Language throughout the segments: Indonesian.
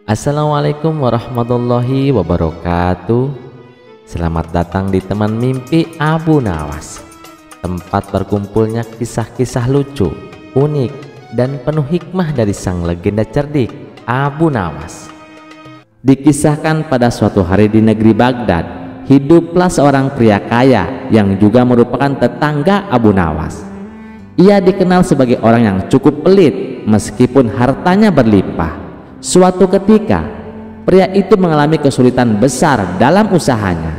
Assalamualaikum warahmatullahi wabarakatuh. Selamat datang di Teman Mimpi Abu Nawas, tempat berkumpulnya kisah-kisah lucu, unik, dan penuh hikmah dari sang legenda cerdik Abu Nawas. Dikisahkan pada suatu hari di negeri Baghdad, hiduplah seorang pria kaya yang juga merupakan tetangga Abu Nawas. Ia dikenal sebagai orang yang cukup pelit meskipun hartanya berlimpah. Suatu ketika, pria itu mengalami kesulitan besar dalam usahanya.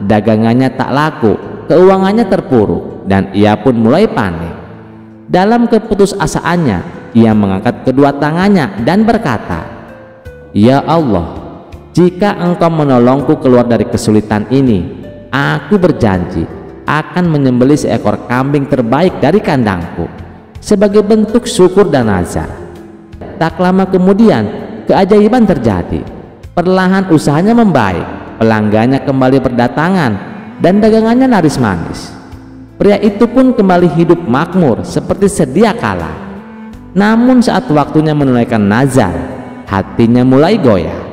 Dagangannya tak laku, keuangannya terpuruk, dan ia pun mulai panik. Dalam keputusasaannya, ia mengangkat kedua tangannya dan berkata, "Ya Allah, jika Engkau menolongku keluar dari kesulitan ini, aku berjanji akan menyembelih seekor kambing terbaik dari kandangku sebagai bentuk syukur dan nazar." Tak lama kemudian, keajaiban terjadi. Perlahan usahanya membaik, pelanggannya kembali berdatangan, dan dagangannya laris manis. Pria itu pun kembali hidup makmur seperti sedia kala. Namun saat waktunya menunaikan nazar, hatinya mulai goyah.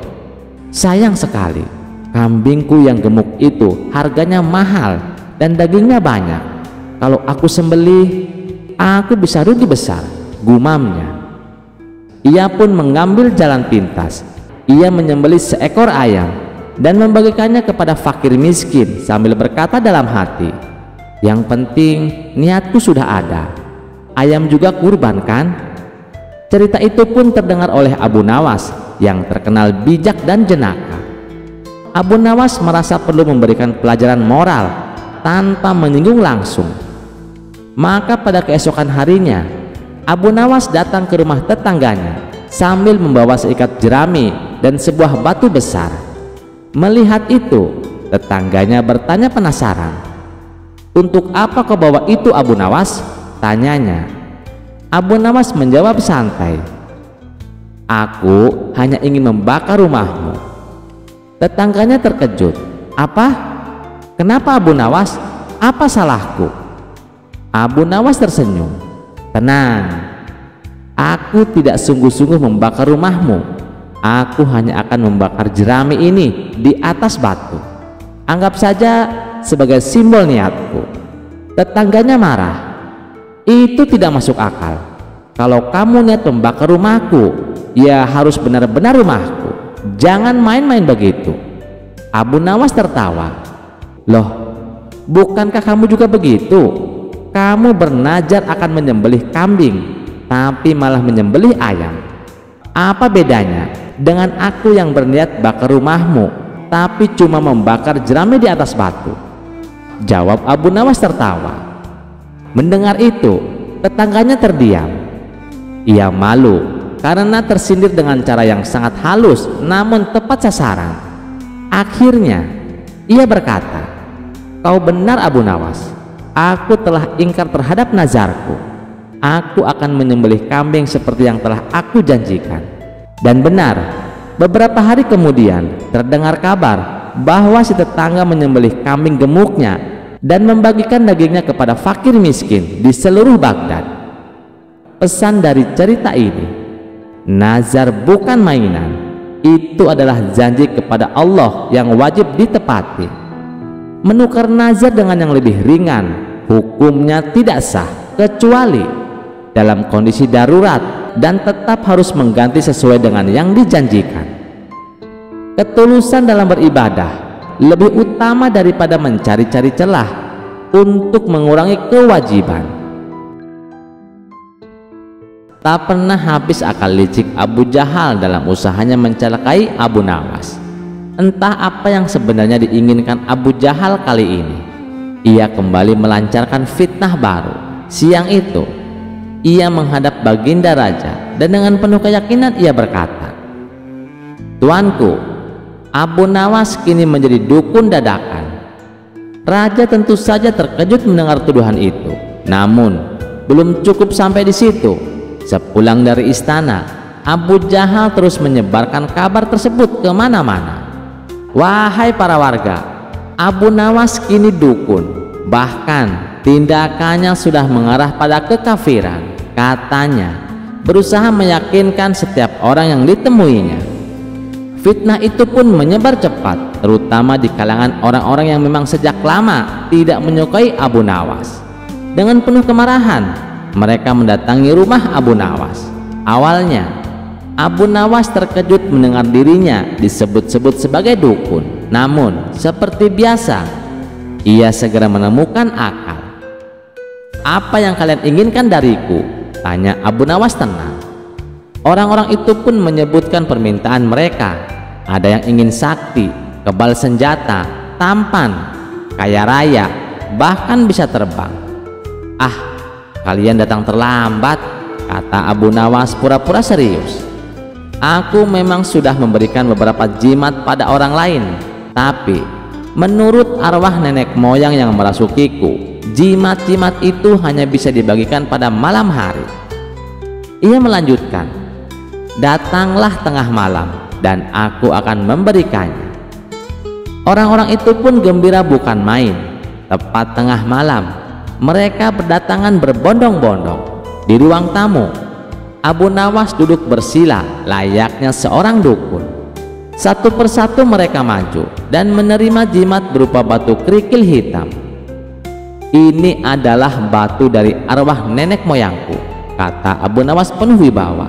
Sayang sekali, kambingku yang gemuk itu harganya mahal dan dagingnya banyak. Kalau aku sembelih, aku bisa rugi besar, gumamnya. Ia pun mengambil jalan pintas. Ia menyembelih seekor ayam dan membagikannya kepada fakir miskin sambil berkata dalam hati, "Yang penting niatku sudah ada. Ayam juga kurban kan?" Cerita itu pun terdengar oleh Abu Nawas yang terkenal bijak dan jenaka. Abu Nawas merasa perlu memberikan pelajaran moral tanpa menyinggung langsung. Maka pada keesokan harinya, Abu Nawas datang ke rumah tetangganya sambil membawa seikat jerami dan sebuah batu besar. Melihat itu, tetangganya bertanya penasaran, "Untuk apa kau bawa itu, Abu Nawas?" tanyanya. Abu Nawas menjawab santai, "Aku hanya ingin membakar rumahmu." Tetangganya terkejut, "Apa? Kenapa Abu Nawas? Apa salahku?" Abu Nawas tersenyum, "Tenang, aku tidak sungguh-sungguh membakar rumahmu. Aku hanya akan membakar jerami ini di atas batu. Anggap saja sebagai simbol niatku." Tetangganya marah, "Itu tidak masuk akal. Kalau kamu niat membakar rumahku, ya harus benar-benar rumahku. Jangan main-main begitu." Abu Nawas tertawa, "Loh, bukankah kamu juga begitu? Kamu bernazar akan menyembelih kambing, tapi malah menyembelih ayam. Apa bedanya dengan aku yang berniat bakar rumahmu, tapi cuma membakar jerami di atas batu?" Jawab Abu Nawas tertawa. Mendengar itu, tetangganya terdiam. Ia malu karena tersindir dengan cara yang sangat halus namun tepat sasaran. Akhirnya, ia berkata, "Kau benar Abu Nawas. Aku telah ingkar terhadap nazarku. Aku akan menyembelih kambing seperti yang telah aku janjikan." Dan benar, beberapa hari kemudian terdengar kabar bahwa si tetangga menyembelih kambing gemuknya dan membagikan dagingnya kepada fakir miskin di seluruh Baghdad. Pesan dari cerita ini, nazar bukan mainan. Itu adalah janji kepada Allah yang wajib ditepati. Menukar nazar dengan yang lebih ringan, hukumnya tidak sah kecuali dalam kondisi darurat dan tetap harus mengganti sesuai dengan yang dijanjikan. Ketulusan dalam beribadah lebih utama daripada mencari-cari celah untuk mengurangi kewajiban. Tak pernah habis akal licik Abu Jahal dalam usahanya mencelakai Abu Nawas. Entah apa yang sebenarnya diinginkan Abu Jahal kali ini. Ia kembali melancarkan fitnah baru. Siang itu, ia menghadap baginda raja dan dengan penuh keyakinan ia berkata, "Tuanku, Abu Nawas kini menjadi dukun dadakan." Raja tentu saja terkejut mendengar tuduhan itu. Namun belum cukup sampai di situ. Sepulang dari istana, Abu Jahal terus menyebarkan kabar tersebut kemana-mana. "Wahai para warga, Abu Nawas kini dukun, bahkan tindakannya sudah mengarah pada kekafiran," katanya, berusaha meyakinkan setiap orang yang ditemuinya. Fitnah itu pun menyebar cepat, terutama di kalangan orang-orang yang memang sejak lama tidak menyukai Abu Nawas. Dengan penuh kemarahan, mereka mendatangi rumah Abu Nawas. Awalnya, Abu Nawas terkejut mendengar dirinya disebut-sebut sebagai dukun. Namun, seperti biasa, ia segera menemukan akal. "Apa yang kalian inginkan dariku?" tanya Abu Nawas tenang. Orang-orang itu pun menyebutkan permintaan mereka. Ada yang ingin sakti, kebal senjata, tampan, kaya raya, bahkan bisa terbang. "Ah, kalian datang terlambat," kata Abu Nawas pura-pura serius. "Aku memang sudah memberikan beberapa jimat pada orang lain, tapi menurut arwah nenek moyang yang merasukiku, jimat-jimat itu hanya bisa dibagikan pada malam hari." Ia melanjutkan, "Datanglah tengah malam dan aku akan memberikannya." Orang-orang itu pun gembira bukan main. Tepat tengah malam, mereka berdatangan berbondong-bondong. Di ruang tamu, Abu Nawas duduk bersila layaknya seorang dukun. Satu persatu mereka maju dan menerima jimat berupa batu kerikil hitam. "Ini adalah batu dari arwah nenek moyangku," kata Abu Nawas penuh wibawa.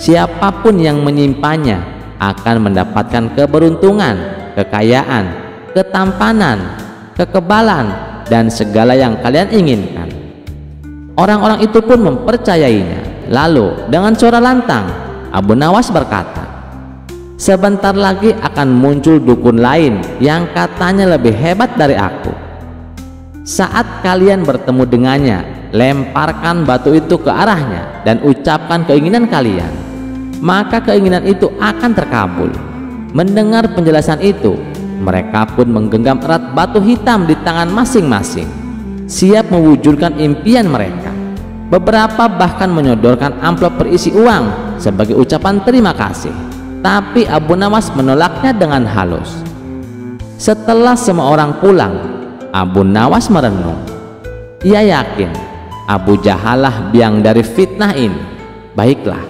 "Siapapun yang menyimpannya akan mendapatkan keberuntungan, kekayaan, ketampanan, kekebalan, dan segala yang kalian inginkan." Orang-orang itu pun mempercayainya. Lalu dengan suara lantang, Abu Nawas berkata, "Sebentar lagi akan muncul dukun lain yang katanya lebih hebat dari aku. Saat kalian bertemu dengannya, lemparkan batu itu ke arahnya dan ucapkan keinginan kalian, maka keinginan itu akan terkabul." Mendengar penjelasan itu, mereka pun menggenggam erat batu hitam di tangan masing-masing, siap mewujudkan impian mereka. Beberapa bahkan menyodorkan amplop berisi uang sebagai ucapan terima kasih, tapi Abu Nawas menolaknya dengan halus. Setelah semua orang pulang, Abu Nawas merenung. Ia yakin Abu Jahal lah biang dari fitnah ini. "Baiklah,"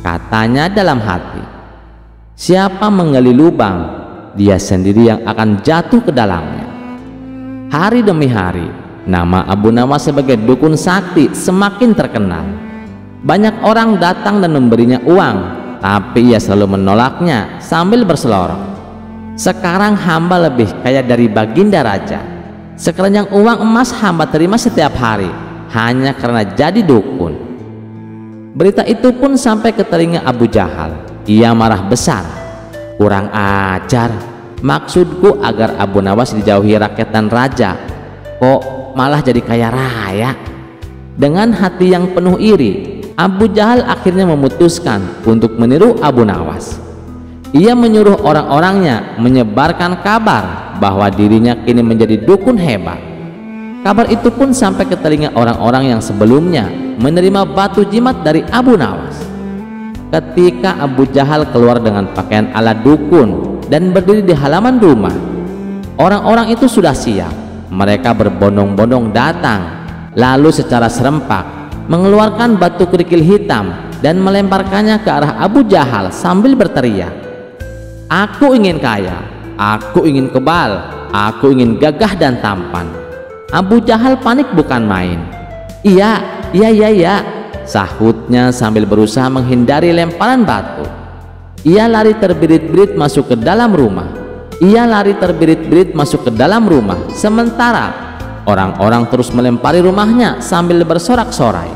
katanya dalam hati, "siapa menggali lubang, dia sendiri yang akan jatuh ke dalamnya." Hari demi hari, nama Abu Nawas sebagai dukun sakti semakin terkenal. Banyak orang datang dan memberinya uang, tapi ia selalu menolaknya sambil berselorong. "Sekarang hamba lebih kaya dari Baginda Raja. Sekeranjang uang emas hamba terima setiap hari hanya karena jadi dukun." Berita itu pun sampai ke telinga Abu Jahal. Ia marah besar. "Kurang ajar, maksudku agar Abu Nawas dijauhi rakyat dan raja, kok malah jadi kaya raya?" Dengan hati yang penuh iri, Abu Jahal akhirnya memutuskan untuk meniru Abu Nawas. Ia menyuruh orang-orangnya menyebarkan kabar bahwa dirinya kini menjadi dukun hebat. Kabar itu pun sampai ke telinga orang-orang yang sebelumnya menerima batu jimat dari Abu Nawas. Ketika Abu Jahal keluar dengan pakaian ala dukun dan berdiri di halaman rumah, orang-orang itu sudah siap. Mereka berbondong-bondong datang, lalu secara serempak mengeluarkan batu kerikil hitam dan melemparkannya ke arah Abu Jahal sambil berteriak, "Aku ingin kaya, aku ingin kebal, aku ingin gagah dan tampan." Abu Jahal panik bukan main. Iya, sahutnya sambil berusaha menghindari lemparan batu. Ia lari terbirit-birit masuk ke dalam rumah. Sementara orang-orang terus melempari rumahnya sambil bersorak-sorai.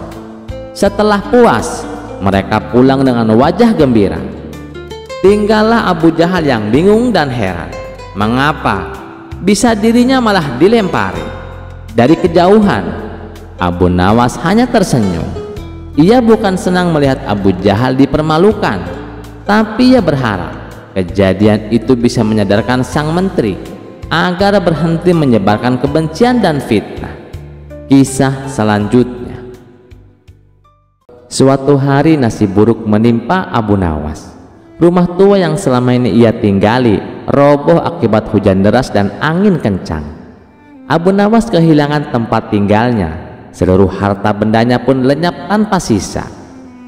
Setelah puas, mereka pulang dengan wajah gembira. Tinggallah Abu Jahal yang bingung dan heran. Mengapa bisa dirinya malah dilempari? Dari kejauhan, Abu Nawas hanya tersenyum. Ia bukan senang melihat Abu Jahal dipermalukan, tapi ia berharap kejadian itu bisa menyadarkan sang menteri agar berhenti menyebarkan kebencian dan fitnah. Kisah selanjutnya. Suatu hari nasib buruk menimpa Abu Nawas. Rumah tua yang selama ini ia tinggali roboh akibat hujan deras dan angin kencang. Abu Nawas kehilangan tempat tinggalnya. Seluruh harta bendanya pun lenyap tanpa sisa.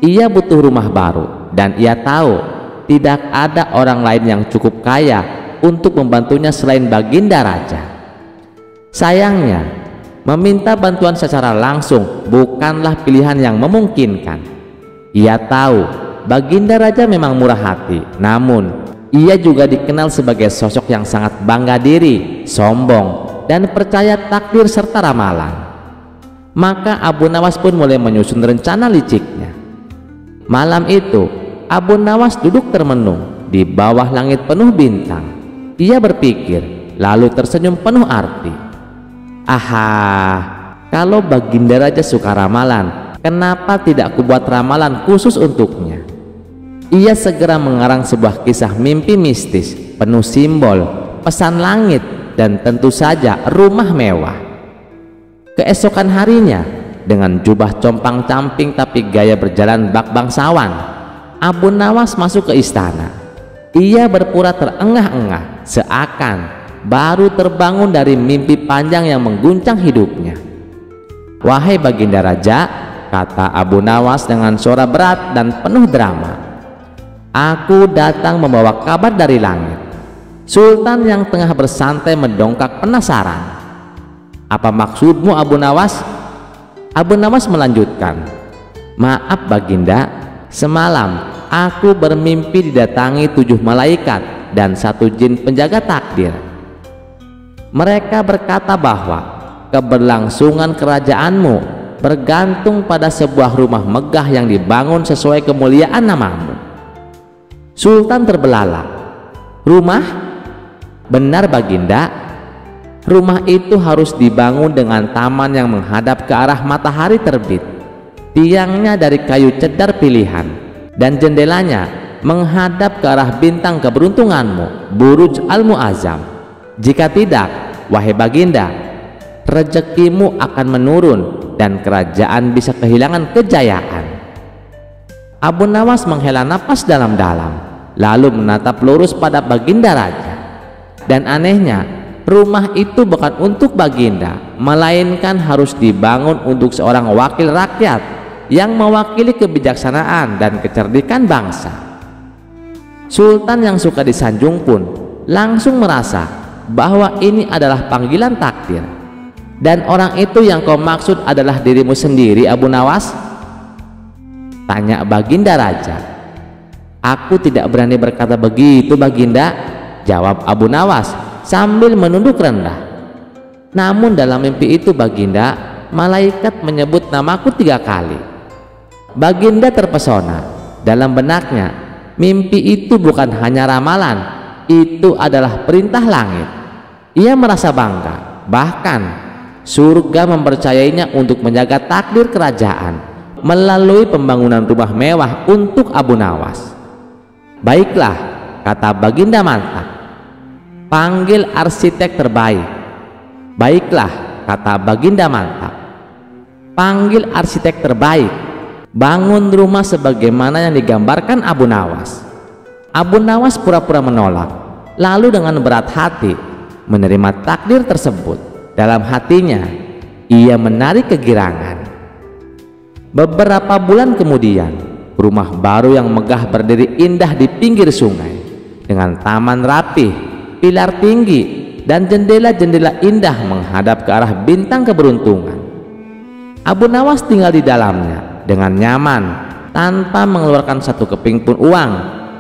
Ia butuh rumah baru dan ia tahu tidak ada orang lain yang cukup kaya untuk membantunya selain Baginda Raja. Sayangnya, meminta bantuan secara langsung bukanlah pilihan yang memungkinkan. Ia tahu Baginda Raja memang murah hati, namun ia juga dikenal sebagai sosok yang sangat bangga diri, sombong, dan percaya takdir serta ramalan. Maka Abu Nawas pun mulai menyusun rencana liciknya. Malam itu Abu Nawas duduk termenung di bawah langit penuh bintang. Ia berpikir, lalu tersenyum penuh arti. Aha, kalau Baginda Raja suka ramalan, kenapa tidak kubuat ramalan khusus untuknya? Ia segera mengarang sebuah kisah mimpi mistis penuh simbol, pesan langit, dan tentu saja rumah mewah. Keesokan harinya, dengan jubah compang-camping tapi gaya berjalan bak bangsawan, Abu Nawas masuk ke istana. Ia berpura terengah-engah, seakan baru terbangun dari mimpi panjang yang mengguncang hidupnya. "Wahai Baginda Raja," kata Abu Nawas dengan suara berat dan penuh drama, "aku datang membawa kabar dari langit." Sultan yang tengah bersantai mendongkak penasaran. "Apa maksudmu, Abu Nawas?" Abu Nawas melanjutkan, "Maaf Baginda, semalam aku bermimpi didatangi 7 malaikat dan 1 jin penjaga takdir. Mereka berkata bahwa keberlangsungan kerajaanmu bergantung pada sebuah rumah megah yang dibangun sesuai kemuliaan namamu." Sultan terbelalak. "Rumah? Benar Baginda, rumah itu harus dibangun dengan taman yang menghadap ke arah matahari terbit. Tiangnya dari kayu cedar pilihan dan jendelanya menghadap ke arah bintang keberuntunganmu, Buruj Al-Mu'azzam. Jika tidak, wahai Baginda, rezekimu akan menurun dan kerajaan bisa kehilangan kejayaan." Abu Nawas menghela napas dalam-dalam, lalu menatap lurus pada Baginda Raja. Dan anehnya, rumah itu bukan untuk Baginda, melainkan harus dibangun untuk seorang wakil rakyat yang mewakili kebijaksanaan dan kecerdikan bangsa. Sultan yang suka disanjung pun langsung merasa bahwa ini adalah panggilan takdir. "Dan orang itu yang kau maksud adalah dirimu sendiri, Abu Nawas?" tanya Baginda Raja. "Aku tidak berani berkata begitu Baginda," jawab Abu Nawas sambil menunduk rendah. "Namun dalam mimpi itu Baginda, malaikat menyebut namaku 3 kali." Baginda terpesona. Dalam benaknya, mimpi itu bukan hanya ramalan, itu adalah perintah langit. Ia merasa bangga, bahkan surga mempercayainya untuk menjaga takdir kerajaan melalui pembangunan rumah mewah untuk Abu Nawas. "Baiklah," kata Baginda mantap, "panggil arsitek terbaik." "Baiklah," kata Baginda mantap, "panggil arsitek terbaik, bangun rumah sebagaimana yang digambarkan Abu Nawas." Abu Nawas pura-pura menolak, lalu dengan berat hati menerima takdir tersebut. Dalam hatinya ia menarik kegirangan. Beberapa bulan kemudian, rumah baru yang megah berdiri indah di pinggir sungai dengan taman rapih, pilar tinggi, dan jendela-jendela indah menghadap ke arah bintang keberuntungan. Abu Nawas tinggal di dalamnya dengan nyaman tanpa mengeluarkan 1 keping pun uang,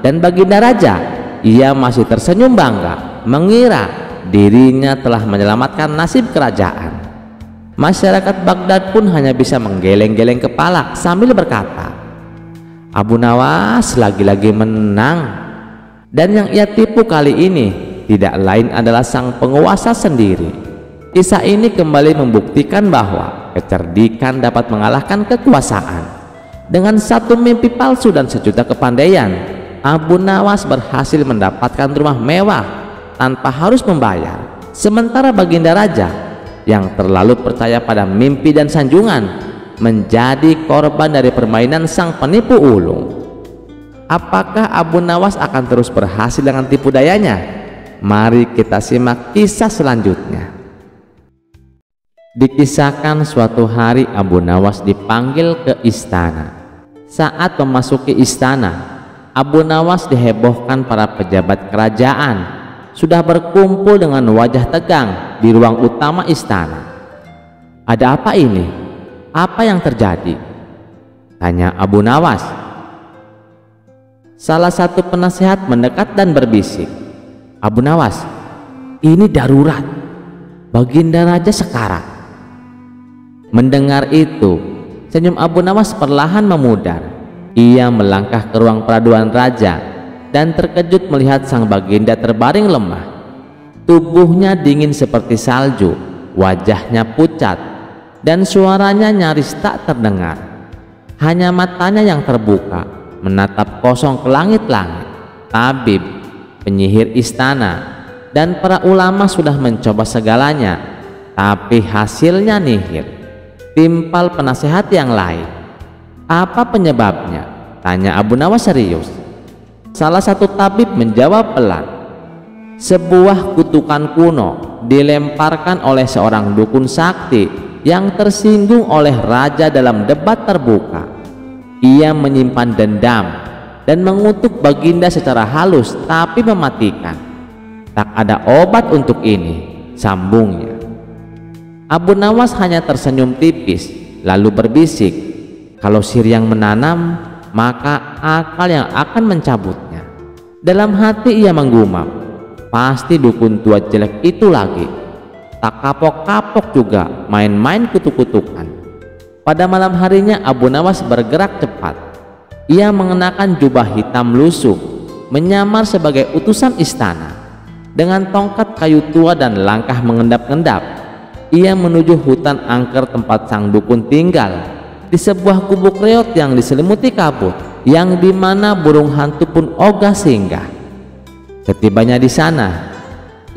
dan Baginda Raja, ia masih tersenyum bangga mengira dirinya telah menyelamatkan nasib kerajaan. Masyarakat Baghdad pun hanya bisa menggeleng-geleng kepala sambil berkata, "Abu Nawas lagi-lagi menang." Dan yang ia tipu kali ini tidak lain adalah sang penguasa sendiri. Kisah ini kembali membuktikan bahwa kecerdikan dapat mengalahkan kekuasaan. Dengan 1 mimpi palsu dan sejuta kepandaian, Abu Nawas berhasil mendapatkan rumah mewah tanpa harus membayar. Sementara Baginda Raja yang terlalu percaya pada mimpi dan sanjungan menjadi korban dari permainan sang penipu ulung. Apakah Abu Nawas akan terus berhasil dengan tipu dayanya? Mari kita simak kisah selanjutnya. Dikisahkan suatu hari Abu Nawas dipanggil ke istana. Saat memasuki istana, Abu Nawas dihebohkan para pejabat kerajaan, sudah berkumpul dengan wajah tegang di ruang utama istana. "Ada apa ini? Apa yang terjadi?" tanya Abu Nawas. Salah satu penasehat mendekat dan berbisik, "Abu Nawas, ini darurat. Baginda Raja sekarat." Mendengar itu, senyum Abu Nawas perlahan memudar. Ia melangkah ke ruang peraduan raja dan terkejut melihat sang baginda terbaring lemah. Tubuhnya dingin seperti salju, wajahnya pucat, dan suaranya nyaris tak terdengar. Hanya matanya yang terbuka menatap kosong ke langit-langit. Tabib, penyihir istana, dan para ulama sudah mencoba segalanya, tapi hasilnya nihil. Timpal penasehat yang lain. "Apa penyebabnya?" tanya Abu Nawas serius. Salah satu tabib menjawab pelan, "Sebuah kutukan kuno dilemparkan oleh seorang dukun sakti yang tersinggung oleh raja dalam debat terbuka. Ia menyimpan dendam dan mengutuk baginda secara halus tapi mematikan. Tak ada obat untuk ini," sambungnya. Abu Nawas hanya tersenyum tipis lalu berbisik, "Kalau sihir yang menanam, maka akal yang akan mencabutnya." Dalam hati ia menggumam, "Pasti dukun tua jelek itu lagi. Tak kapok-kapok juga main-main kutuk-kutukan." Pada malam harinya Abu Nawas bergerak cepat. Ia mengenakan jubah hitam lusuh, menyamar sebagai utusan istana. Dengan tongkat kayu tua dan langkah mengendap-endap, ia menuju hutan angker tempat sang dukun tinggal, di sebuah gubuk reot yang diselimuti kabut, yang dimana burung hantu pun ogah singgah. Setibanya di sana,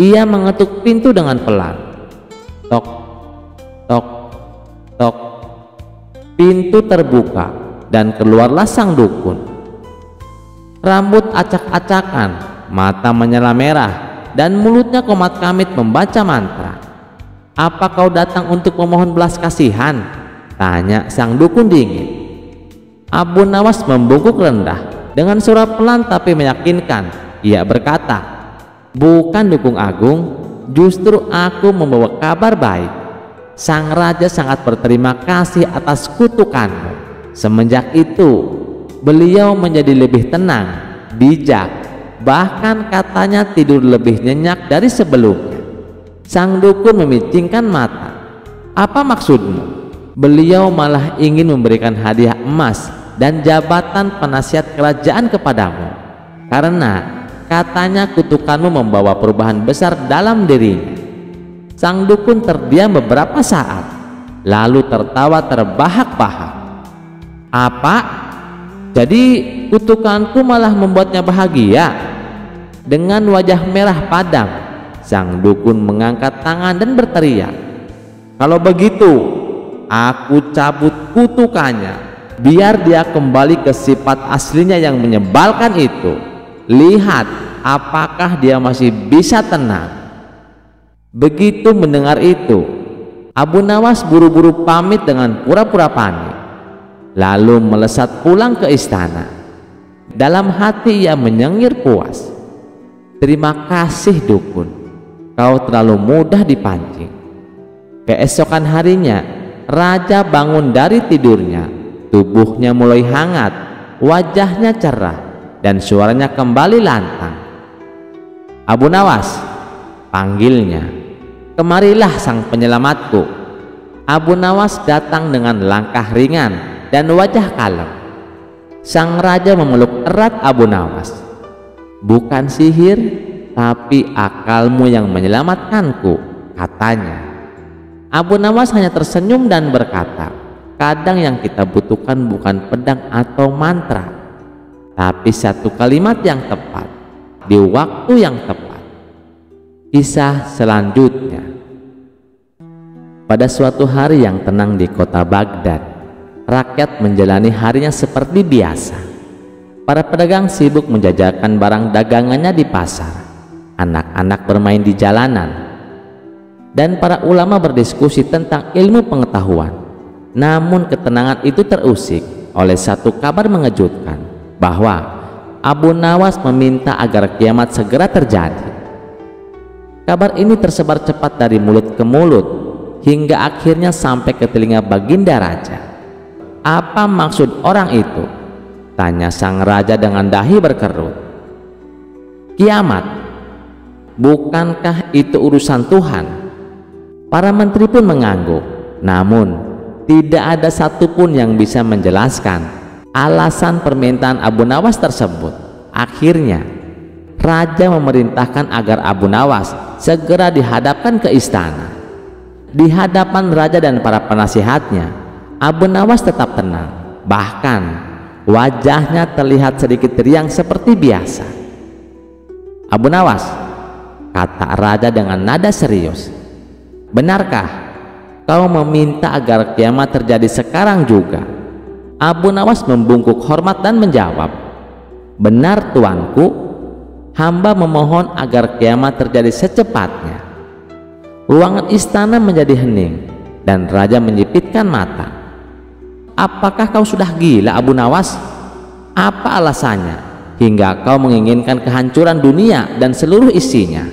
ia mengetuk pintu dengan pelan. Tok, tok, tok. Pintu terbuka dan keluarlah sang dukun. Rambut acak-acakan, mata menyala merah, dan mulutnya komat kamit membaca mantra. "Apa kau datang untuk memohon belas kasihan?" tanya sang dukun dingin. Abu Nawas membungkuk rendah dengan suara pelan tapi meyakinkan. Ia berkata, "Bukan Dukun Agung, justru aku membawa kabar baik. Sang raja sangat berterima kasih atas kutukanmu. Semenjak itu, beliau menjadi lebih tenang, bijak, bahkan katanya tidur lebih nyenyak dari sebelumnya." Sang dukun memicingkan mata. "Apa maksudmu?" "Beliau malah ingin memberikan hadiah emas dan jabatan penasihat kerajaan kepadamu, karena katanya kutukanmu membawa perubahan besar dalam dirinya." Sang dukun terdiam beberapa saat, lalu tertawa terbahak-bahak. "Apa? Jadi kutukanku malah membuatnya bahagia?" Dengan wajah merah padam, sang dukun mengangkat tangan dan berteriak, "Kalau begitu, aku cabut kutukannya, biar dia kembali ke sifat aslinya yang menyebalkan itu. Lihat apakah dia masih bisa tenang." Begitu mendengar itu, Abu Nawas buru-buru pamit dengan pura-pura panik, lalu melesat pulang ke istana. Dalam hati ia menyengir puas. "Terima kasih dukun, kau terlalu mudah dipancing." Keesokan harinya, raja bangun dari tidurnya. Tubuhnya mulai hangat, wajahnya cerah, dan suaranya kembali lantang. "Abu Nawas," panggilnya. "Kemarilah sang penyelamatku." Abu Nawas datang dengan langkah ringan dan wajah kalem. Sang raja memeluk erat Abu Nawas. "Bukan sihir, tapi akalmu yang menyelamatkanku," katanya. Abu Nawas hanya tersenyum dan berkata, "Kadang yang kita butuhkan bukan pedang atau mantra, tapi satu kalimat yang tepat di waktu yang tepat." Kisah selanjutnya. Pada suatu hari yang tenang di kota Baghdad, rakyat menjalani harinya seperti biasa. Para pedagang sibuk menjajakan barang dagangannya di pasar, anak-anak bermain di jalanan, dan para ulama berdiskusi tentang ilmu pengetahuan. Namun ketenangan itu terusik oleh satu kabar mengejutkan, bahwa Abu Nawas meminta agar kiamat segera terjadi. Kabar ini tersebar cepat dari mulut ke mulut hingga akhirnya sampai ke telinga Baginda Raja. "Apa maksud orang itu?" tanya sang raja dengan dahi berkerut. "Kiamat? Bukankah itu urusan Tuhan?" Para menteri pun mengangguk, namun tidak ada satupun yang bisa menjelaskan alasan permintaan Abu Nawas tersebut. Akhirnya raja memerintahkan agar Abu Nawas segera dihadapkan ke istana. Di hadapan raja dan para penasihatnya, Abu Nawas tetap tenang, bahkan wajahnya terlihat sedikit riang seperti biasa. "Abu Nawas," kata raja dengan nada serius, "benarkah kau meminta agar kiamat terjadi sekarang juga?" Abu Nawas membungkuk hormat dan menjawab, "Benar tuanku, hamba memohon agar kiamat terjadi secepatnya." Ruangan istana menjadi hening dan raja menyipitkan mata. "Apakah kau sudah gila, Abu Nawas? Apa alasannya hingga kau menginginkan kehancuran dunia dan seluruh isinya?"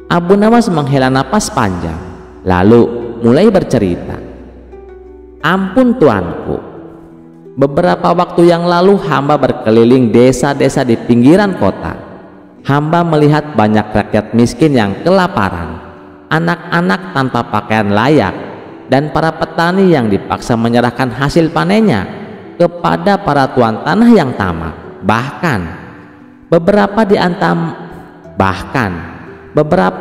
Abu Nawas menghela napas panjang, lalu mulai bercerita. "Ampun tuanku, beberapa waktu yang lalu hamba berkeliling desa-desa di pinggiran kota. Hamba melihat banyak rakyat miskin yang kelaparan, anak-anak tanpa pakaian layak, dan para petani yang dipaksa menyerahkan hasil panennya kepada para tuan tanah yang tamak. Bahkan beberapa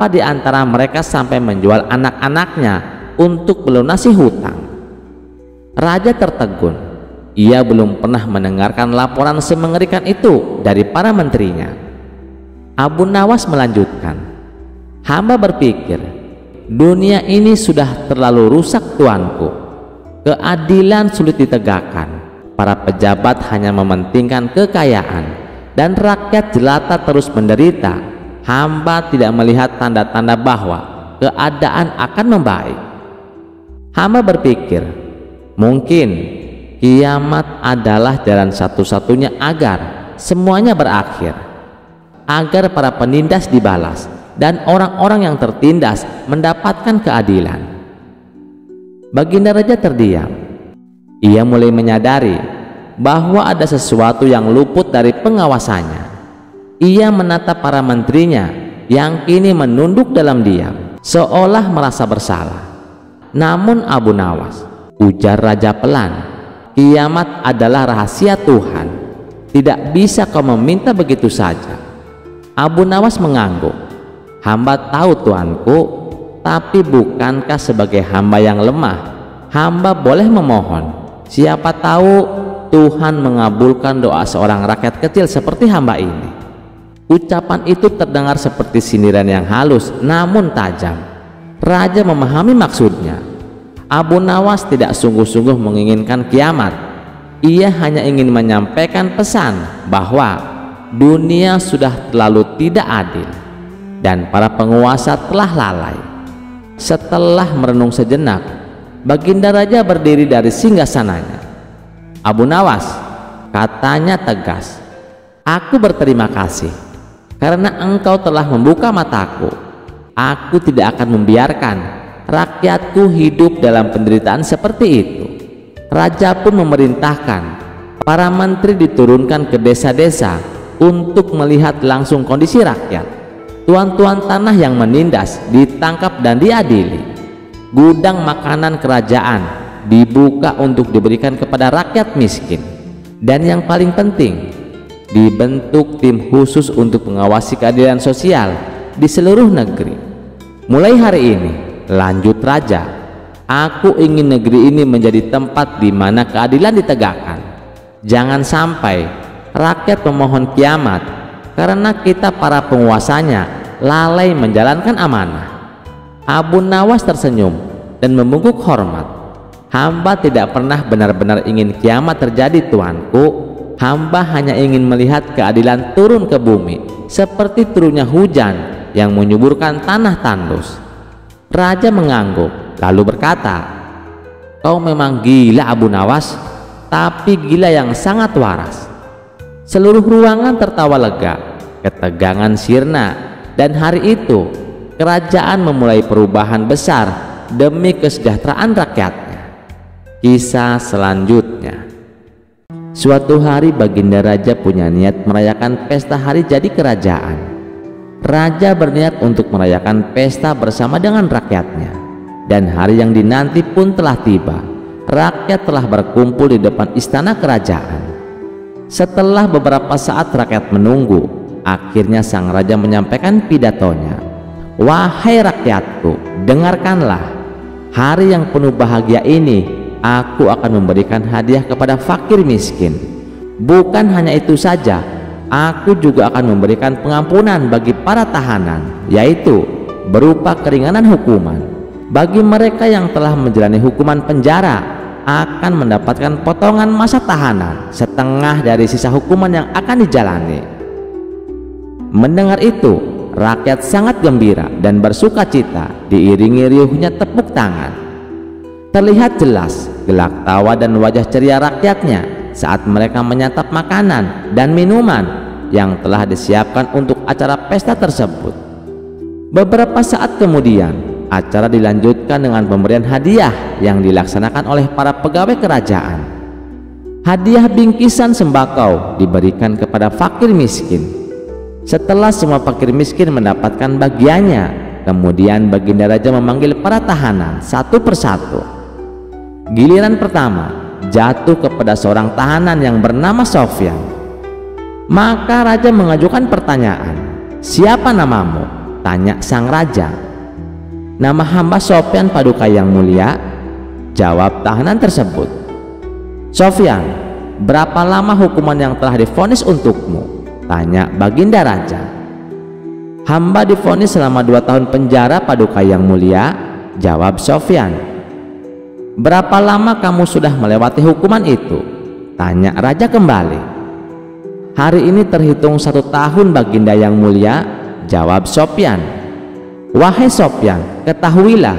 di antara mereka sampai menjual anak-anaknya untuk melunasi hutang." Raja tertegun. Ia belum pernah mendengarkan laporan semengerikan itu dari para menterinya. Abu Nawas melanjutkan, "Hamba berpikir dunia ini sudah terlalu rusak tuanku. Keadilan sulit ditegakkan. Para pejabat hanya mementingkan kekayaan dan rakyat jelata terus menderita. Hamba tidak melihat tanda-tanda bahwa keadaan akan membaik. Hamba berpikir mungkin kiamat adalah jalan satu-satunya agar semuanya berakhir, agar para penindas dibalas dan orang-orang yang tertindas mendapatkan keadilan." Baginda Raja terdiam. Ia mulai menyadari bahwa ada sesuatu yang luput dari pengawasannya. Ia menatap para menterinya yang kini menunduk dalam diam, seolah merasa bersalah. "Namun Abu Nawas," ujar raja pelan, "kiamat adalah rahasia Tuhan. Tidak bisa kau meminta begitu saja." Abu Nawas mengangguk. "Hamba tahu tuanku, tapi bukankah sebagai hamba yang lemah, hamba boleh memohon? Siapa tahu Tuhan mengabulkan doa seorang rakyat kecil seperti hamba ini." Ucapan itu terdengar seperti sindiran yang halus namun tajam. Raja memahami maksudnya. Abu Nawas tidak sungguh-sungguh menginginkan kiamat. Ia hanya ingin menyampaikan pesan bahwa dunia sudah terlalu tidak adil dan para penguasa telah lalai. Setelah merenung sejenak, Baginda Raja berdiri dari singgasananya. "Abu Nawas," katanya tegas, "aku berterima kasih karena engkau telah membuka mataku. Aku tidak akan membiarkan rakyatku hidup dalam penderitaan seperti itu." Raja pun memerintahkan para menteri diturunkan ke desa-desa untuk melihat langsung kondisi rakyat. Tuan-tuan tanah yang menindas ditangkap dan diadili. Gudang makanan kerajaan dibuka untuk diberikan kepada rakyat miskin. Dan yang paling penting, dibentuk tim khusus untuk mengawasi keadilan sosial di seluruh negeri. "Mulai hari ini," lanjut raja, "aku ingin negeri ini menjadi tempat di mana keadilan ditegakkan. Jangan sampai rakyat memohon kiamat karena kita para penguasanya lalai menjalankan amanah." Abu Nawas tersenyum dan membungkuk hormat. "Hamba tidak pernah benar-benar ingin kiamat terjadi tuanku. Hamba hanya ingin melihat keadilan turun ke bumi seperti turunnya hujan yang menyuburkan tanah tandus." Raja mengangguk lalu berkata, "Kau memang gila Abu Nawas, tapi gila yang sangat waras. Seluruh ruangan tertawa lega, ketegangan sirna, dan hari itu kerajaan memulai perubahan besar demi kesejahteraan rakyatnya. Kisah selanjutnya. Suatu hari Baginda Raja punya niat merayakan pesta hari jadi kerajaan. Raja berniat untuk merayakan pesta bersama dengan rakyatnya, dan hari yang dinanti pun telah tiba. Rakyat telah berkumpul di depan istana kerajaan. Setelah beberapa saat rakyat menunggu, akhirnya sang raja menyampaikan pidatonya. "Wahai rakyatku, dengarkanlah. Hari yang penuh bahagia ini, aku akan memberikan hadiah kepada fakir miskin. Bukan hanya itu saja, aku juga akan memberikan pengampunan bagi para tahanan, yaitu berupa keringanan hukuman. Bagi mereka yang telah menjalani hukuman penjara, akan mendapatkan potongan masa tahanan setengah dari sisa hukuman yang akan dijalani." Mendengar itu, rakyat sangat gembira dan bersuka cita, diiringi riuhnya tepuk tangan. Terlihat jelas gelak tawa dan wajah ceria rakyatnya saat mereka menyantap makanan dan minuman yang telah disiapkan untuk acara pesta tersebut. Beberapa saat kemudian, acara dilanjutkan dengan pemberian hadiah yang dilaksanakan oleh para pegawai kerajaan. Hadiah bingkisan sembako diberikan kepada fakir miskin. Setelah semua fakir miskin mendapatkan bagiannya, kemudian Baginda Raja memanggil para tahanan satu persatu. Giliran pertama jatuh kepada seorang tahanan yang bernama Sofyan. Maka raja mengajukan pertanyaan, "Siapa namamu?" tanya sang raja. "Nama hamba Sofyan Paduka yang mulia," jawab tahanan tersebut. "Sofyan, berapa lama hukuman yang telah divonis untukmu?" tanya Baginda Raja. "Hamba divonis selama 2 tahun penjara Paduka yang mulia," jawab Sofyan. "Berapa lama kamu sudah melewati hukuman itu?" tanya raja kembali. "Hari ini terhitung 1 tahun Baginda yang mulia," jawab Sofyan. "Wahai Sofyan, ketahuilah,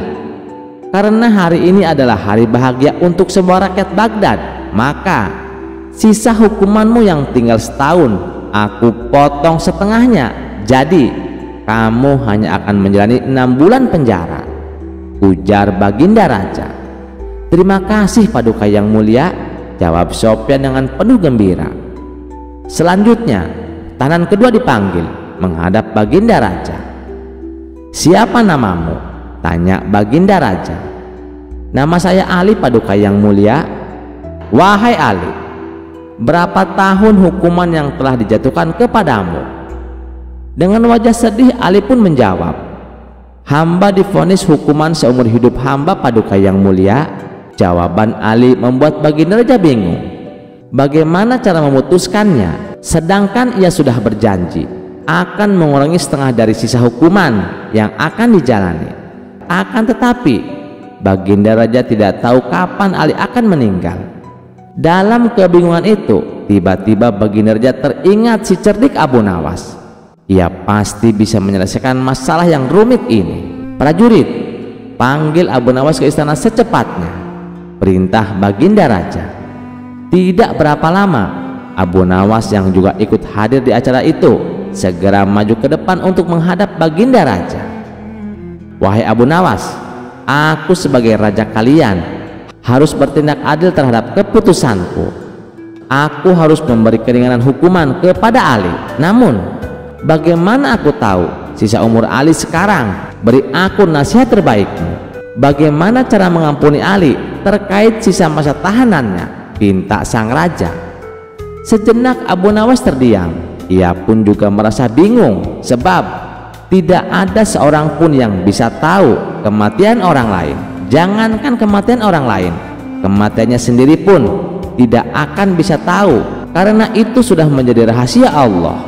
karena hari ini adalah hari bahagia untuk semua rakyat Baghdad, maka sisa hukumanmu yang tinggal 1 tahun aku potong setengahnya, jadi kamu hanya akan menjalani 6 bulan penjara," ujar Baginda Raja. "Terima kasih Paduka yang mulia," jawab Sofyan dengan penuh gembira. Selanjutnya tahanan kedua dipanggil menghadap Baginda Raja. "Siapa namamu?" tanya Baginda Raja. "Nama saya Ali Paduka yang mulia." "Wahai Ali, berapa tahun hukuman yang telah dijatuhkan kepadamu?" Dengan wajah sedih Ali pun menjawab, "Hamba divonis hukuman seumur hidup hamba Paduka yang mulia." Jawaban Ali membuat Baginda Raja bingung. Bagaimana cara memutuskannya, sedangkan ia sudah berjanji akan mengurangi setengah dari sisa hukuman yang akan dijalani. Akan tetapi Baginda Raja tidak tahu kapan Ali akan meninggal. Dalam kebingungan itu, tiba-tiba Baginda Raja teringat si cerdik Abu Nawas. Ia pasti bisa menyelesaikan masalah yang rumit ini. "Prajurit, panggil Abu Nawas ke istana secepatnya," perintah Baginda Raja. Tidak berapa lama, Abu Nawas yang juga ikut hadir di acara itu segera maju ke depan untuk menghadap Baginda Raja. "Wahai Abu Nawas, aku sebagai raja kalian harus bertindak adil terhadap keputusanku. Aku harus memberi keringanan hukuman kepada Ali. Namun, bagaimana aku tahu sisa umur Ali sekarang? Beri aku nasihat terbaikmu. Bagaimana cara mengampuni Ali terkait sisa masa tahanannya?" pinta sang raja. Sejenak Abu Nawas terdiam. Ia pun juga merasa bingung, sebab tidak ada seorang pun yang bisa tahu kematian orang lain. Jangankan kematian orang lain, kematiannya sendiri pun tidak akan bisa tahu, karena itu sudah menjadi rahasia Allah.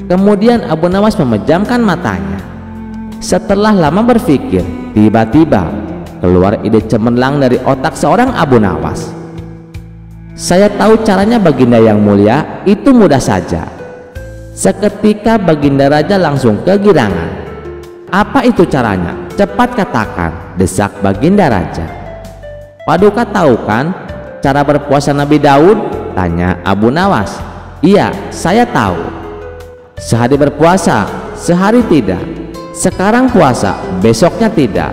Kemudian Abu Nawas memejamkan matanya. Setelah lama berpikir, tiba-tiba keluar ide cemerlang dari otak seorang Abu Nawas. "Saya tahu caranya Baginda yang mulia, itu mudah saja." Seketika Baginda Raja langsung kegirangan. "Apa itu caranya? Cepat katakan," desak Baginda Raja. "Paduka tahu kan cara berpuasa Nabi Daud?" tanya Abu Nawas. Iya, saya tahu. Sehari berpuasa, sehari tidak. Sekarang puasa, besoknya tidak.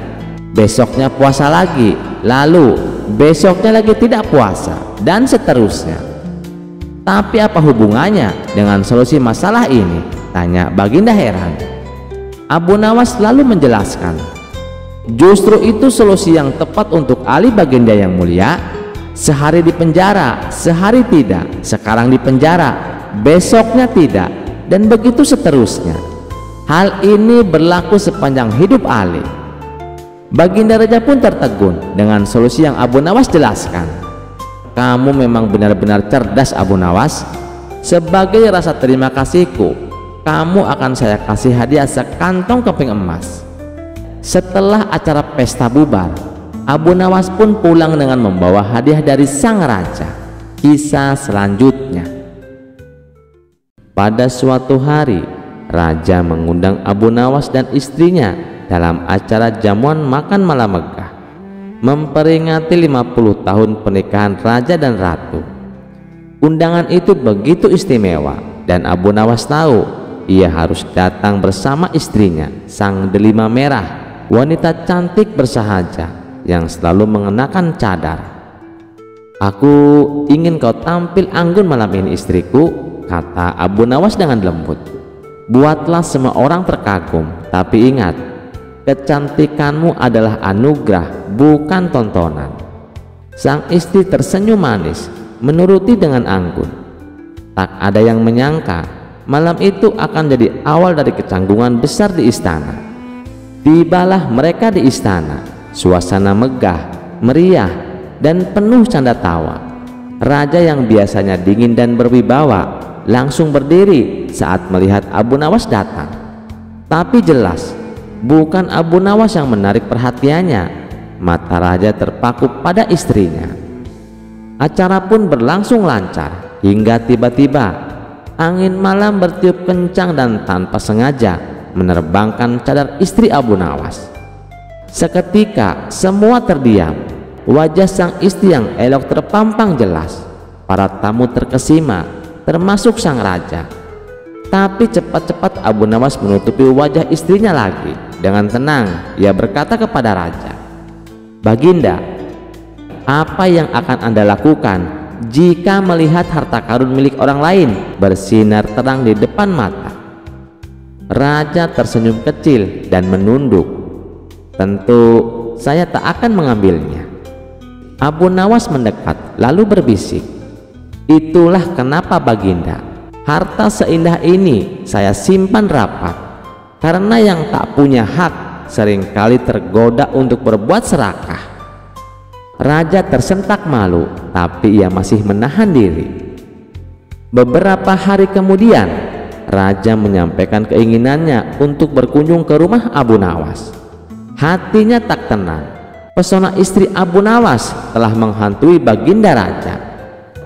Besoknya puasa lagi, lalu besoknya lagi tidak puasa, dan seterusnya. Tapi apa hubungannya dengan solusi masalah ini? Tanya Baginda heran. Abu Nawas lalu menjelaskan, justru itu solusi yang tepat untuk Ali Baginda yang mulia. Sehari di penjara, sehari tidak. Sekarang di penjara, besoknya tidak, dan begitu seterusnya. Hal ini berlaku sepanjang hidup Ali. Baginda Raja pun tertegun dengan solusi yang Abu Nawas jelaskan. Kamu memang benar-benar cerdas, Abu Nawas. Sebagai rasa terima kasihku, kamu akan saya kasih hadiah sekantong keping emas. Setelah acara pesta bubar, Abu Nawas pun pulang dengan membawa hadiah dari sang raja. Kisah selanjutnya. Pada suatu hari, raja mengundang Abu Nawas dan istrinya dalam acara jamuan makan malam megah, memperingati 50 tahun pernikahan raja dan ratu. Undangan itu begitu istimewa, dan Abu Nawas tahu ia harus datang bersama istrinya, sang delima merah, wanita cantik bersahaja yang selalu mengenakan cadar. Aku ingin kau tampil anggun malam ini, istriku, kata Abu Nawas dengan lembut. Buatlah semua orang terkagum, tapi ingat, kecantikanmu adalah anugerah, bukan tontonan. Sang istri tersenyum manis, menuruti dengan anggun. Tak ada yang menyangka malam itu akan jadi awal dari kecanggungan besar di istana. Tibalah mereka di istana. Suasana megah, meriah, dan penuh canda tawa. Raja yang biasanya dingin dan berwibawa langsung berdiri saat melihat Abu Nawas datang. Tapi jelas bukan Abu Nawas yang menarik perhatiannya. Mata raja terpaku pada istrinya. Acara pun berlangsung lancar hingga tiba-tiba angin malam bertiup kencang dan tanpa sengaja menerbangkan cadar istri Abu Nawas. Seketika semua terdiam. Wajah sang istri yang elok terpampang jelas. Para tamu terkesima, termasuk sang raja. Tapi cepat-cepat Abu Nawas menutupi wajah istrinya lagi. Dengan tenang ia berkata kepada raja, Baginda, apa yang akan Anda lakukan jika melihat harta karun milik orang lain bersinar terang di depan mata? Raja tersenyum kecil dan menunduk. Tentu saya tak akan mengambilnya. Abu Nawas mendekat lalu berbisik, itulah kenapa Baginda, harta seindah ini saya simpan rapat, karena yang tak punya hak seringkali tergoda untuk berbuat serakah. Raja tersentak malu, tapi ia masih menahan diri. Beberapa hari kemudian, raja menyampaikan keinginannya untuk berkunjung ke rumah Abu Nawas. Hatinya tak tenang. Pesona istri Abu Nawas telah menghantui Baginda Raja.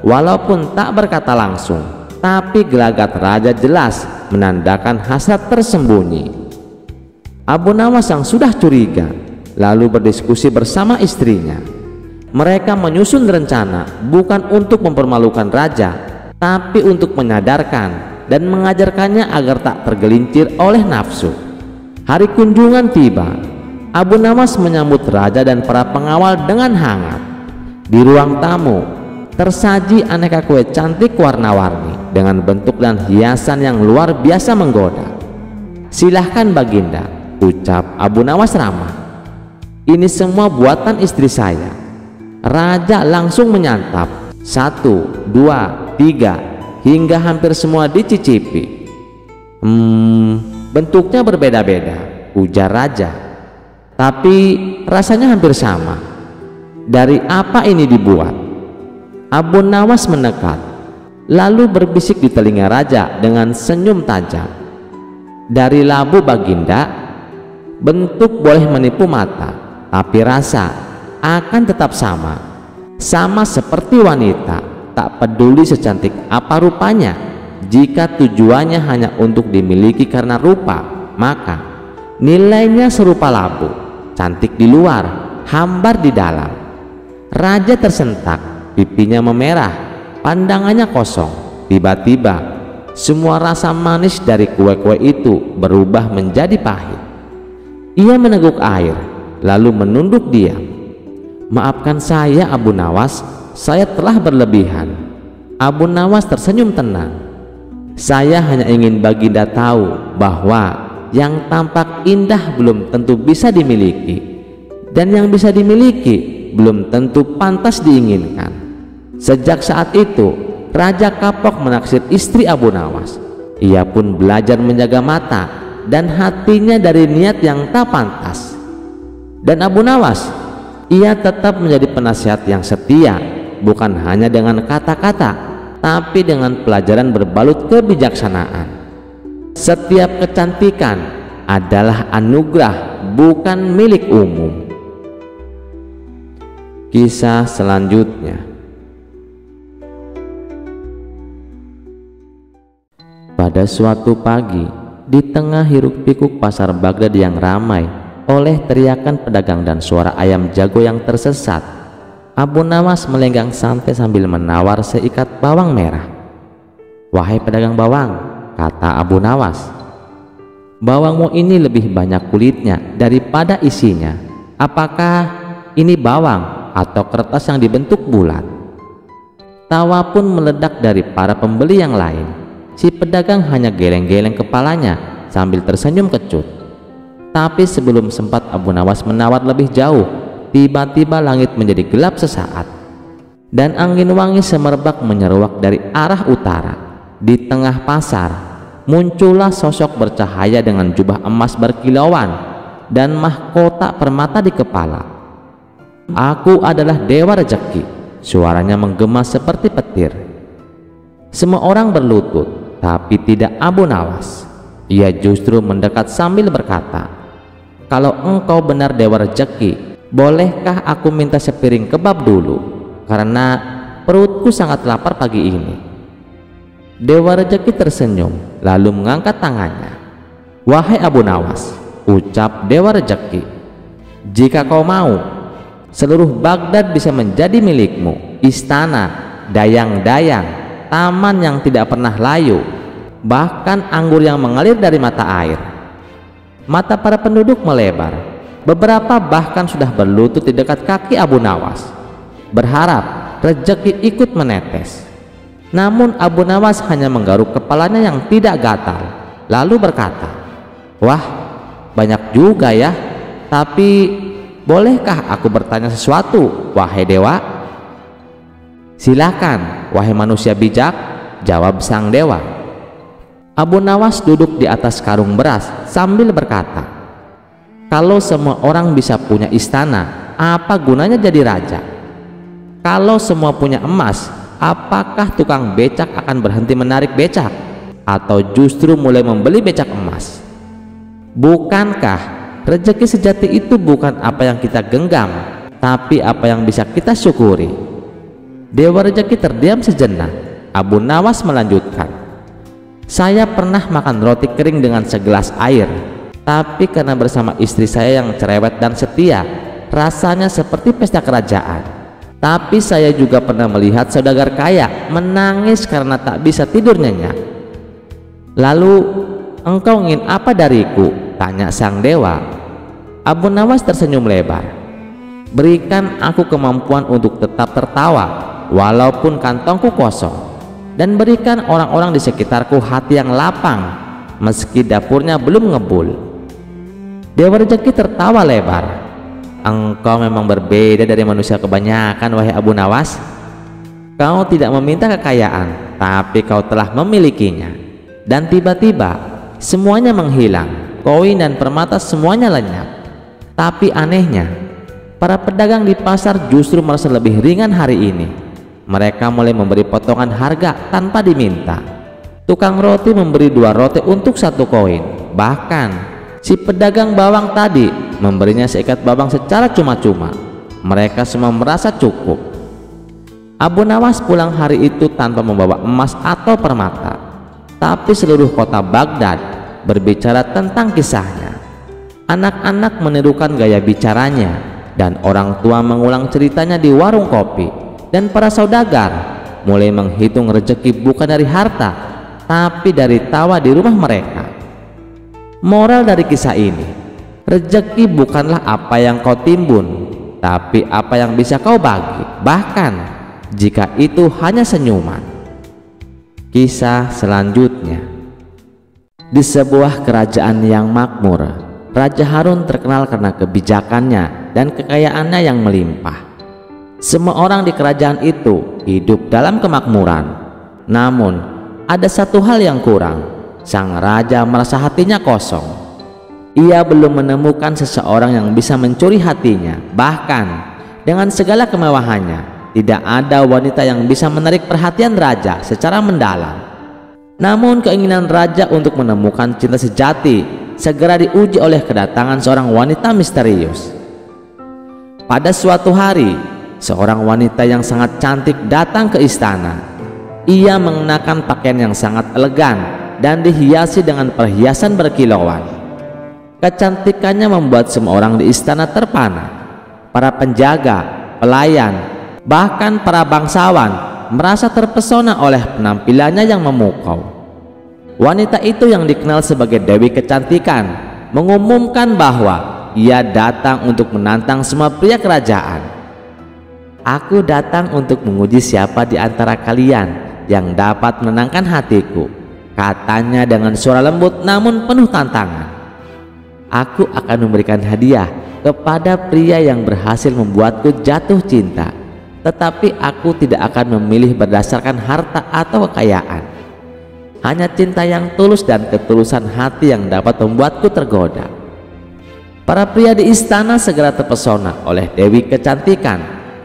Walaupun tak berkata langsung, tapi gelagat raja jelas menandakan hasrat tersembunyi. Abu Nawas yang sudah curiga lalu berdiskusi bersama istrinya. Mereka menyusun rencana bukan untuk mempermalukan raja, tapi untuk menyadarkan dan mengajarkannya agar tak tergelincir oleh nafsu. Hari kunjungan tiba. Abu Nawas menyambut raja dan para pengawal dengan hangat. Di ruang tamu tersaji aneka kue cantik warna-warni dengan bentuk dan hiasan yang luar biasa menggoda. Silahkan Baginda, ucap Abu Nawas ramah. Ini semua buatan istri saya. Raja langsung menyantap. 1, 2, 3 hingga hampir semua dicicipi. Bentuknya berbeda-beda, ujar raja. Tapi rasanya hampir sama. Dari apa ini dibuat? Abu Nawas mendekat, lalu berbisik di telinga raja dengan senyum tajam. Dari labu Baginda. Bentuk boleh menipu mata, tapi rasa akan tetap sama. Sama seperti wanita, tak peduli secantik apa rupanya. Jika tujuannya hanya untuk dimiliki karena rupa, maka nilainya serupa labu. Cantik di luar, hambar di dalam. Raja tersentak, pipinya memerah, pandangannya kosong. Tiba-tiba semua rasa manis dari kue-kue itu berubah menjadi pahit. Ia meneguk air lalu menunduk diam. "Maafkan saya Abu Nawas, saya telah berlebihan." Abu Nawas tersenyum tenang. "Saya hanya ingin Baginda tahu bahwa yang tampak indah belum tentu bisa dimiliki, dan yang bisa dimiliki belum tentu pantas diinginkan." Sejak saat itu Raja Kapok menaksir istri Abu Nawas. Ia pun belajar menjaga mata dan hatinya dari niat yang tak pantas. Dan Abu Nawas, ia tetap menjadi penasihat yang setia, bukan hanya dengan kata-kata, tapi dengan pelajaran berbalut kebijaksanaan. Setiap kecantikan adalah anugerah, bukan milik umum. Kisah selanjutnya. Pada suatu pagi, di tengah hiruk-pikuk pasar Baghdad yang ramai oleh teriakan pedagang dan suara ayam jago yang tersesat, Abu Nawas melenggang santai sambil menawar seikat bawang merah. "Wahai pedagang bawang," kata Abu Nawas, "bawangmu ini lebih banyak kulitnya daripada isinya. Apakah ini bawang atau kertas yang dibentuk bulat?" Tawa pun meledak dari para pembeli yang lain. Si pedagang hanya geleng-geleng kepalanya sambil tersenyum kecut. Tapi sebelum sempat Abu Nawas menawar lebih jauh, tiba-tiba langit menjadi gelap sesaat dan angin wangi semerbak menyeruak dari arah utara. Di tengah pasar muncullah sosok bercahaya dengan jubah emas berkilauan dan mahkota permata di kepala. "Aku adalah Dewa Rezeki," suaranya menggema seperti petir. Semua orang berlutut, tapi tidak Abu Nawas. Ia justru mendekat sambil berkata, "Kalau engkau benar Dewa Rezeki, bolehkah aku minta sepiring kebab dulu? Karena perutku sangat lapar pagi ini." Dewa Rezeki tersenyum lalu mengangkat tangannya. "Wahai Abu Nawas," ucap Dewa Rezeki, "jika kau mau, seluruh Baghdad bisa menjadi milikmu. Istana, dayang-dayang, taman yang tidak pernah layu, bahkan anggur yang mengalir dari mata air." Mata para penduduk melebar. Beberapa bahkan sudah berlutut di dekat kaki Abu Nawas, berharap rezeki ikut menetes. Namun Abu Nawas hanya menggaruk kepalanya yang tidak gatal, lalu berkata, "Wah, banyak juga ya. Tapi bolehkah aku bertanya sesuatu, wahai dewa?" "Silakan, wahai manusia bijak," jawab sang dewa. Abu Nawas duduk di atas karung beras sambil berkata, "Kalau semua orang bisa punya istana, apa gunanya jadi raja? Kalau semua punya emas, apakah tukang becak akan berhenti menarik becak? Atau justru mulai membeli becak emas? Bukankah rezeki sejati itu bukan apa yang kita genggam, tapi apa yang bisa kita syukuri?" Dewa Rezeki terdiam sejenak. Abu Nawas melanjutkan, "Saya pernah makan roti kering dengan segelas air, tapi karena bersama istri saya yang cerewet dan setia, rasanya seperti pesta kerajaan. Tapi saya juga pernah melihat saudagar kaya menangis karena tak bisa tidur nyenyak." "Lalu engkau ingin apa dariku?" tanya sang dewa. Abu Nawas tersenyum lebar. "Berikan aku kemampuan untuk tetap tertawa walaupun kantongku kosong, dan berikan orang-orang di sekitarku hati yang lapang meski dapurnya belum ngebul." Dewa Rezeki tertawa lebar. "Engkau memang berbeda dari manusia kebanyakan, wahai Abu Nawas. Kau tidak meminta kekayaan, tapi kau telah memilikinya. Dan tiba-tiba semuanya menghilang, koin dan permata semuanya lenyap. Tapi anehnya, para pedagang di pasar justru merasa lebih ringan hari ini. Mereka mulai memberi potongan harga tanpa diminta. Tukang roti memberi 2 roti untuk 1 koin. Bahkan si pedagang bawang tadi memberinya seikat bawang secara cuma-cuma. Mereka semua merasa cukup." Abu Nawas pulang hari itu tanpa membawa emas atau permata, tapi seluruh kota Baghdad berbicara tentang kisahnya. Anak-anak menirukan gaya bicaranya, dan orang tua mengulang ceritanya di warung kopi, dan para saudagar mulai menghitung rezeki bukan dari harta, tapi dari tawa di rumah mereka. Moral dari kisah ini, rezeki bukanlah apa yang kau timbun, tapi apa yang bisa kau bagi, bahkan jika itu hanya senyuman. Kisah selanjutnya. Di sebuah kerajaan yang makmur, Raja Harun terkenal karena kebijakannya dan kekayaannya yang melimpah. Semua orang di kerajaan itu hidup dalam kemakmuran. Namun, ada satu hal yang kurang. Sang raja merasa hatinya kosong. Ia belum menemukan seseorang yang bisa mencuri hatinya. Bahkan, dengan segala kemewahannya, tidak ada wanita yang bisa menarik perhatian raja secara mendalam. Namun, keinginan raja untuk menemukan cinta sejati segera diuji oleh kedatangan seorang wanita misterius. Pada suatu hari, seorang wanita yang sangat cantik datang ke istana. Ia mengenakan pakaian yang sangat elegan dan dihiasi dengan perhiasan berkilauan. Kecantikannya membuat semua orang di istana terpana. Para penjaga, pelayan, bahkan para bangsawan merasa terpesona oleh penampilannya yang memukau. Wanita itu yang dikenal sebagai Dewi Kecantikan mengumumkan bahwa ia datang untuk menantang semua pria kerajaan. "Aku datang untuk menguji siapa di antara kalian yang dapat menenangkan hatiku," katanya dengan suara lembut namun penuh tantangan. "Aku akan memberikan hadiah kepada pria yang berhasil membuatku jatuh cinta, tetapi aku tidak akan memilih berdasarkan harta atau kekayaan. Hanya cinta yang tulus dan ketulusan hati yang dapat membuatku tergoda." Para pria di istana segera terpesona oleh Dewi Kecantikan,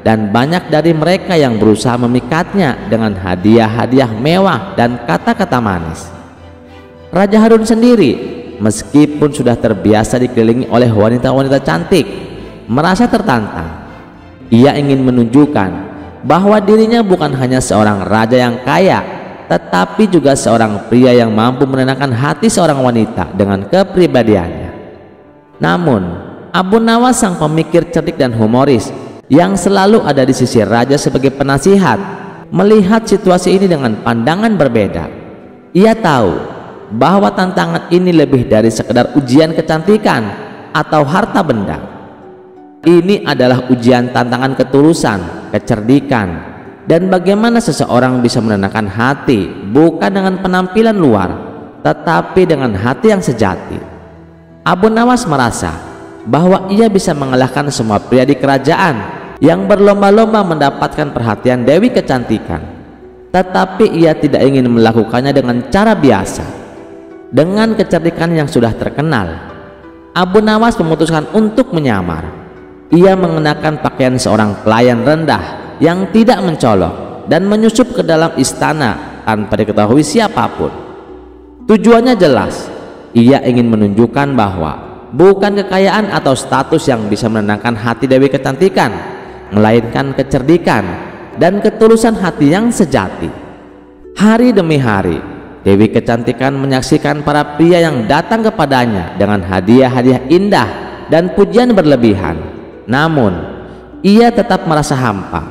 dan banyak dari mereka yang berusaha memikatnya dengan hadiah-hadiah mewah dan kata-kata manis. Raja Harun sendiri, meskipun sudah terbiasa dikelilingi oleh wanita-wanita cantik, merasa tertantang. Ia ingin menunjukkan bahwa dirinya bukan hanya seorang raja yang kaya, tetapi juga seorang pria yang mampu menenangkan hati seorang wanita dengan kepribadiannya. Namun, Abu Nawas, sang pemikir cerdik dan humoris yang selalu ada di sisi raja sebagai penasihat, melihat situasi ini dengan pandangan berbeda. Ia tahu bahwa tantangan ini lebih dari sekedar ujian kecantikan atau harta benda. Ini adalah ujian tantangan ketulusan, kecerdikan, dan bagaimana seseorang bisa menenangkan hati bukan dengan penampilan luar, tetapi dengan hati yang sejati. Abu Nawas merasa bahwa ia bisa mengalahkan semua pria di kerajaan yang berlomba-lomba mendapatkan perhatian Dewi Kecantikan, tetapi ia tidak ingin melakukannya dengan cara biasa. Dengan kecerdikan yang sudah terkenal, Abu Nawas memutuskan untuk menyamar. Ia mengenakan pakaian seorang pelayan rendah yang tidak mencolok dan menyusup ke dalam istana tanpa diketahui siapapun. Tujuannya jelas, ia ingin menunjukkan bahwa bukan kekayaan atau status yang bisa menenangkan hati Dewi Kecantikan, melainkan kecerdikan dan ketulusan hati yang sejati. Hari demi hari, Dewi Kecantikan menyaksikan para pria yang datang kepadanya dengan hadiah-hadiah indah dan pujian berlebihan. Namun, ia tetap merasa hampa.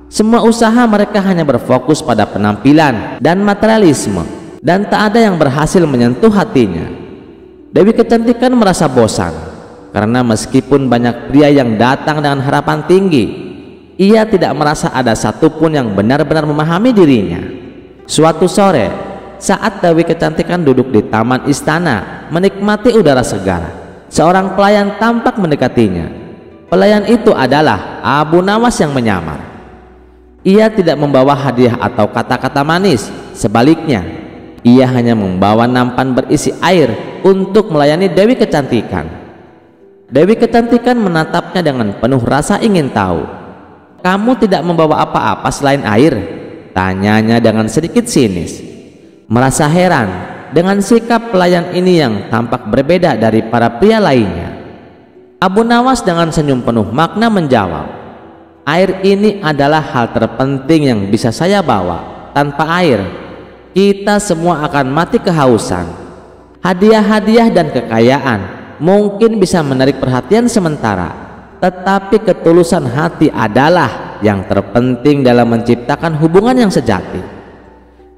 Semua usaha mereka hanya berfokus pada penampilan dan materialisme, dan tak ada yang berhasil menyentuh hatinya. Dewi Kecantikan merasa bosan karena meskipun banyak pria yang datang dengan harapan tinggi, ia tidak merasa ada satupun yang benar-benar memahami dirinya. Suatu sore, saat Dewi Kecantikan duduk di taman istana menikmati udara segar, seorang pelayan tampak mendekatinya. Pelayan itu adalah Abu Nawas yang menyamar. Ia tidak membawa hadiah atau kata-kata manis, sebaliknya ia hanya membawa nampan berisi air untuk melayani Dewi Kecantikan. Dewi Kecantikan menatapnya dengan penuh rasa ingin tahu. "Kamu tidak membawa apa-apa selain air?" tanyanya dengan sedikit sinis. Merasa heran dengan sikap pelayan ini yang tampak berbeda dari para pria lainnya, Abu Nawas dengan senyum penuh makna menjawab, "Air ini adalah hal terpenting yang bisa saya bawa. Tanpa air, kita semua akan mati kehausan. Hadiah-hadiah dan kekayaan mungkin bisa menarik perhatian sementara, tetapi ketulusan hati adalah yang terpenting dalam menciptakan hubungan yang sejati.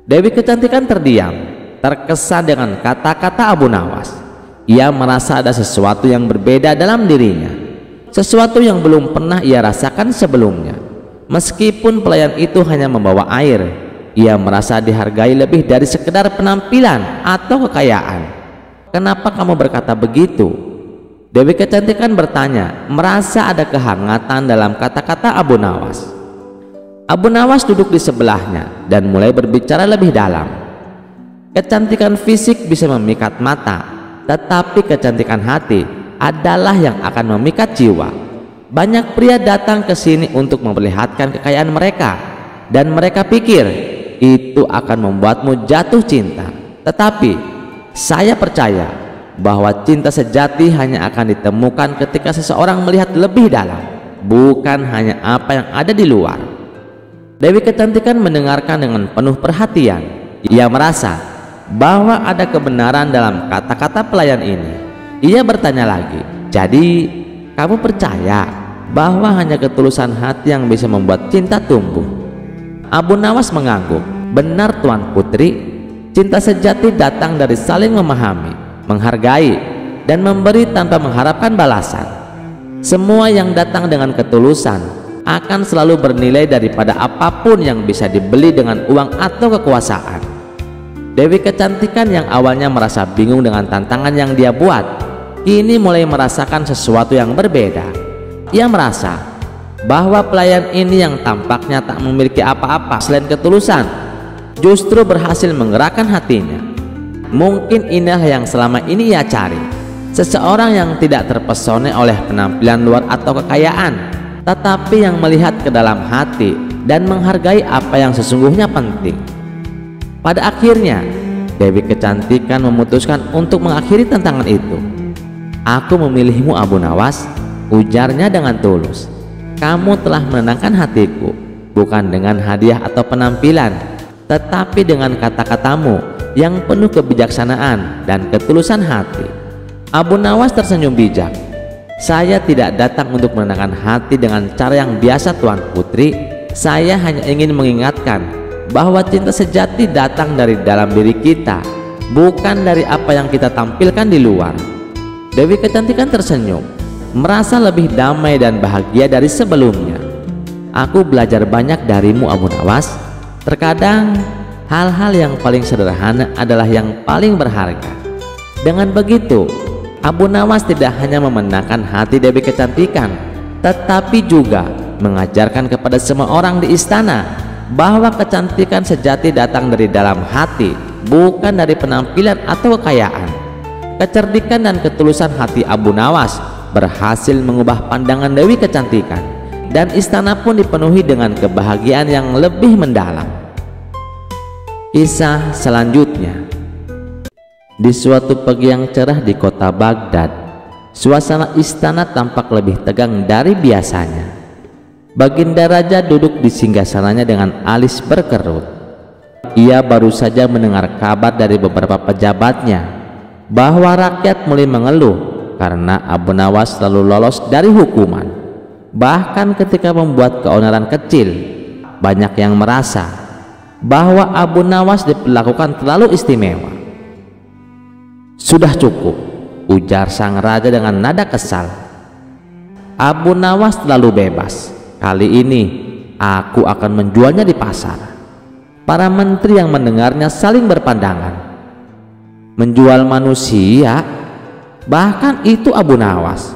Dewi Kecantikan terdiam, terkesan dengan kata-kata Abu Nawas. Ia merasa ada sesuatu yang berbeda dalam dirinya, sesuatu yang belum pernah ia rasakan sebelumnya. Meskipun pelayan itu hanya membawa air, ia merasa dihargai lebih dari sekedar penampilan atau kekayaan. "Kenapa kamu berkata begitu?" Dewi Kecantikan bertanya, merasa ada kehangatan dalam kata-kata Abu Nawas. Abu Nawas duduk di sebelahnya dan mulai berbicara lebih dalam. Kecantikan fisik bisa memikat mata, tetapi kecantikan hati adalah yang akan memikat jiwa. Banyak pria datang ke sini untuk memperlihatkan kekayaan mereka, dan mereka pikir itu akan membuatmu jatuh cinta. Tetapi saya percaya bahwa cinta sejati hanya akan ditemukan ketika seseorang melihat lebih dalam, bukan hanya apa yang ada di luar. Dewi Kecantikan mendengarkan dengan penuh perhatian. Ia merasa bahwa ada kebenaran dalam kata-kata pelayan ini. Ia bertanya lagi, "Jadi kamu percaya bahwa hanya ketulusan hati yang bisa membuat cinta tumbuh?" Abu Nawas mengangguk. "Benar Tuan Putri, cinta sejati datang dari saling memahami, menghargai, dan memberi tanpa mengharapkan balasan. Semua yang datang dengan ketulusan akan selalu bernilai daripada apapun yang bisa dibeli dengan uang atau kekuasaan." Dewi Kecantikan yang awalnya merasa bingung dengan tantangan yang dia buat, kini mulai merasakan sesuatu yang berbeda. Ia merasa bahwa pelayan ini yang tampaknya tak memiliki apa-apa selain ketulusan, justru berhasil menggerakkan hatinya. Mungkin inilah yang selama ini ia cari, seseorang yang tidak terpesona oleh penampilan luar atau kekayaan, tetapi yang melihat ke dalam hati dan menghargai apa yang sesungguhnya penting. Pada akhirnya Dewi Kecantikan memutuskan untuk mengakhiri tantangan itu. "Aku memilihmu Abu Nawas," ujarnya dengan tulus. "Kamu telah menenangkan hatiku, bukan dengan hadiah atau penampilan, tetapi dengan kata-katamu yang penuh kebijaksanaan dan ketulusan hati." Abu Nawas tersenyum bijak. "Saya tidak datang untuk menenangkan hati dengan cara yang biasa Tuan Putri. Saya hanya ingin mengingatkan bahwa cinta sejati datang dari dalam diri kita, bukan dari apa yang kita tampilkan di luar." Dewi Kecantikan tersenyum, merasa lebih damai dan bahagia dari sebelumnya. "Aku belajar banyak darimu Abu Nawas. Terkadang hal-hal yang paling sederhana adalah yang paling berharga." Dengan begitu, Abu Nawas tidak hanya memenangkan hati Dewi Kecantikan, tetapi juga mengajarkan kepada semua orang di istana bahwa kecantikan sejati datang dari dalam hati, bukan dari penampilan atau kekayaan. Kecerdikan dan ketulusan hati Abu Nawas berhasil mengubah pandangan Dewi Kecantikan, dan istana pun dipenuhi dengan kebahagiaan yang lebih mendalam. Kisah selanjutnya. Di suatu pagi yang cerah di kota Baghdad, suasana istana tampak lebih tegang dari biasanya. Baginda Raja duduk di singgasananya dengan alis berkerut. Ia baru saja mendengar kabar dari beberapa pejabatnya bahwa rakyat mulai mengeluh karena Abu Nawas selalu lolos dari hukuman. Bahkan ketika membuat keonaran kecil, banyak yang merasa bahwa Abu Nawas diperlakukan terlalu istimewa. "Sudah cukup," ujar sang raja dengan nada kesal. "Abu Nawas terlalu bebas. Kali ini aku akan menjualnya di pasar." Para menteri yang mendengarnya saling berpandangan. Menjual manusia? Bahkan itu Abu Nawas.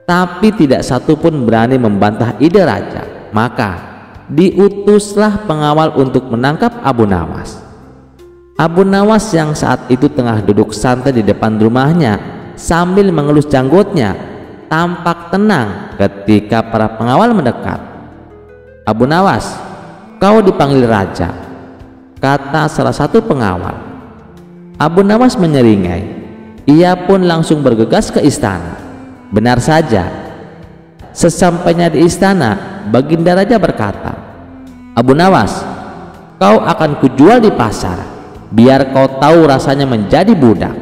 Tapi tidak satu pun berani membantah ide raja. Maka diutuslah pengawal untuk menangkap Abu Nawas. Abu Nawas yang saat itu tengah duduk santai di depan rumahnya sambil mengelus janggutnya, tampak tenang ketika para pengawal mendekat. "Abu Nawas, kau dipanggil raja," kata salah satu pengawal. Abu Nawas menyeringai. Ia pun langsung bergegas ke istana. Benar saja, sesampainya di istana, Baginda Raja berkata, "Abu Nawas, kau akan kujual di pasar, biar kau tahu rasanya menjadi budak."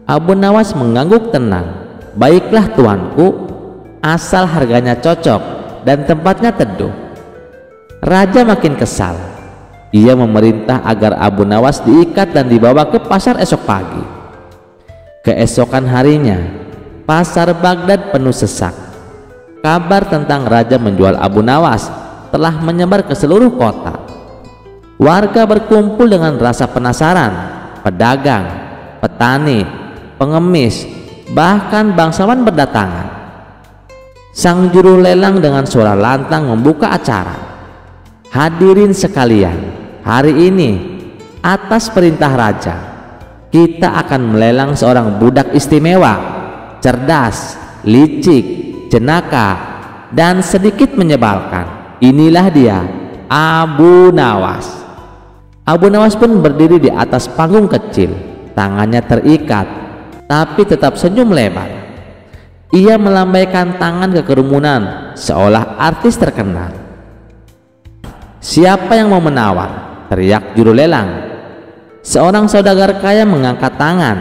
Abu Nawas mengangguk tenang. "Baiklah tuanku, asal harganya cocok dan tempatnya teduh. Raja makin kesal. Ia memerintah agar Abu Nawas diikat dan dibawa ke pasar esok pagi. Keesokan harinya, pasar Baghdad penuh sesak. Kabar tentang raja menjual Abu Nawas telah menyebar ke seluruh kota. Warga berkumpul dengan rasa penasaran. Pedagang, petani, pengemis, bahkan bangsawan berdatangan. Sang juru lelang dengan suara lantang membuka acara. Hadirin sekalian, hari ini atas perintah raja, kita akan melelang seorang budak istimewa, cerdas, licik, jenaka, dan sedikit menyebalkan. Inilah dia, Abu Nawas. Abu Nawas pun berdiri di atas panggung kecil, tangannya terikat, tapi tetap senyum lebar. Ia melambaikan tangan ke kerumunan seolah artis terkenal. "Siapa yang mau menawar?" teriak juru lelang. Seorang saudagar kaya mengangkat tangan.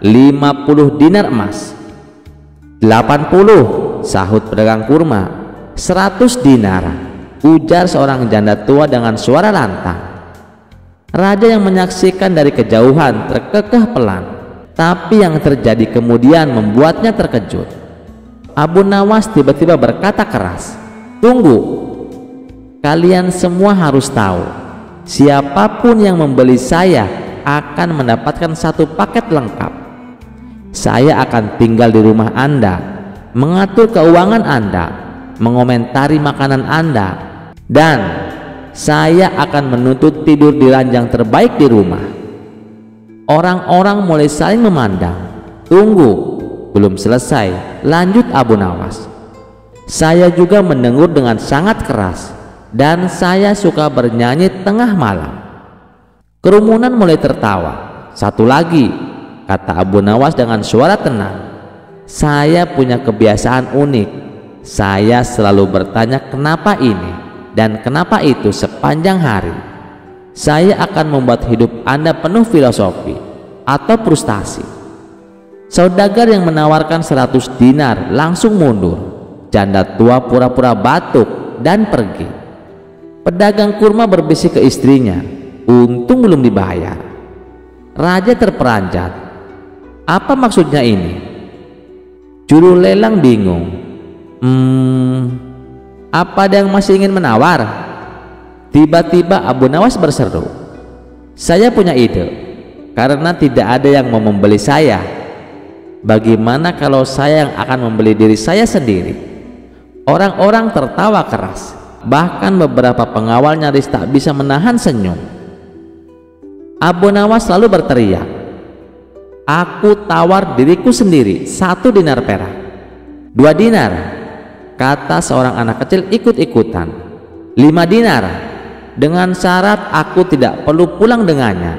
50 dinar emas. 80, sahut pedagang kurma. 100 dinar, ujar seorang janda tua dengan suara lantang. Raja yang menyaksikan dari kejauhan terkekeh pelan, tapi yang terjadi kemudian membuatnya terkejut. Abu Nawas tiba-tiba berkata keras, "Tunggu, kalian semua harus tahu, siapapun yang membeli saya akan mendapatkan satu paket lengkap. Saya akan tinggal di rumah Anda, mengatur keuangan Anda, mengomentari makanan Anda, dan saya akan menuntut tidur di ranjang terbaik di rumah." Orang-orang mulai saling memandang. "Tunggu, belum selesai," lanjut Abu Nawas. "Saya juga mendengur dengan sangat keras, dan saya suka bernyanyi tengah malam." Kerumunan mulai tertawa. "Satu lagi," kata Abu Nawas dengan suara tenang, "saya punya kebiasaan unik. Saya selalu bertanya kenapa ini dan kenapa itu sepanjang hari. Saya akan membuat hidup Anda penuh filosofi atau frustasi." Saudagar yang menawarkan 100 dinar langsung mundur. Janda tua pura-pura batuk dan pergi. Pedagang kurma berbisik ke istrinya, "Untung belum dibayar." Raja terperanjat. "Apa maksudnya ini?" Juru lelang bingung. Apa ada yang masih ingin menawar?" Tiba-tiba Abu Nawas berseru, "Saya punya ide. Karena tidak ada yang mau membeli saya, bagaimana kalau saya yang akan membeli diri saya sendiri?" Orang-orang tertawa keras. Bahkan beberapa pengawal nyaris tak bisa menahan senyum. Abu Nawas lalu berteriak, "Aku tawar diriku sendiri 1 dinar perak." 2 dinar, kata seorang anak kecil ikut-ikutan. 5 dinar, dengan syarat aku tidak perlu pulang dengannya,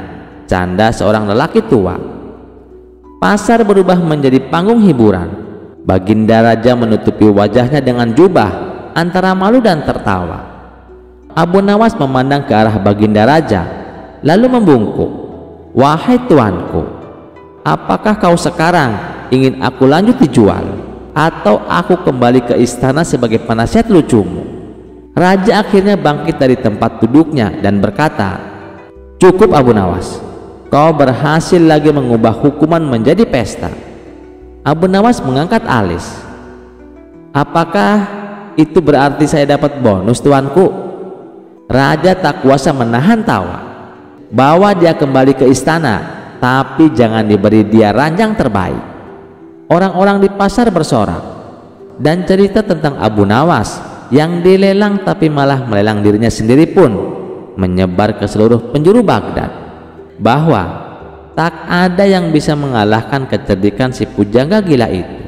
canda seorang lelaki tua. Pasar berubah menjadi panggung hiburan. Baginda raja menutupi wajahnya dengan jubah antara malu dan tertawa. Abu Nawas memandang ke arah baginda raja lalu membungkuk, "Wahai tuanku, apakah kau sekarang ingin aku lanjut dijual atau aku kembali ke istana sebagai penasihat lucumu?" Raja akhirnya bangkit dari tempat duduknya dan berkata, "Cukup Abu Nawas, kau berhasil lagi mengubah hukuman menjadi pesta." Abu Nawas mengangkat alis. "Apakah itu berarti saya dapat bonus tuanku?" Raja tak kuasa menahan tawa. "Bawa dia kembali ke istana, tapi jangan diberi dia ranjang terbaik." Orang-orang di pasar bersorak, dan cerita tentang Abu Nawas yang dilelang tapi malah melelang dirinya sendiri pun menyebar ke seluruh penjuru Baghdad, bahwa tak ada yang bisa mengalahkan kecerdikan si pujangga gila itu.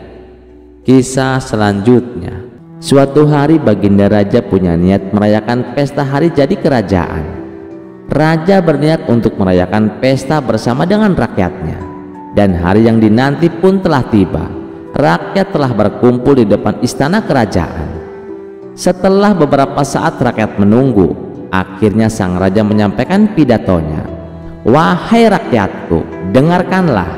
Kisah selanjutnya. Suatu hari baginda raja punya niat merayakan pesta hari jadi kerajaan. Raja berniat untuk merayakan pesta bersama dengan rakyatnya, dan hari yang dinanti pun telah tiba. Rakyat telah berkumpul di depan istana kerajaan. Setelah beberapa saat rakyat menunggu, akhirnya sang raja menyampaikan pidatonya. "Wahai rakyatku, dengarkanlah.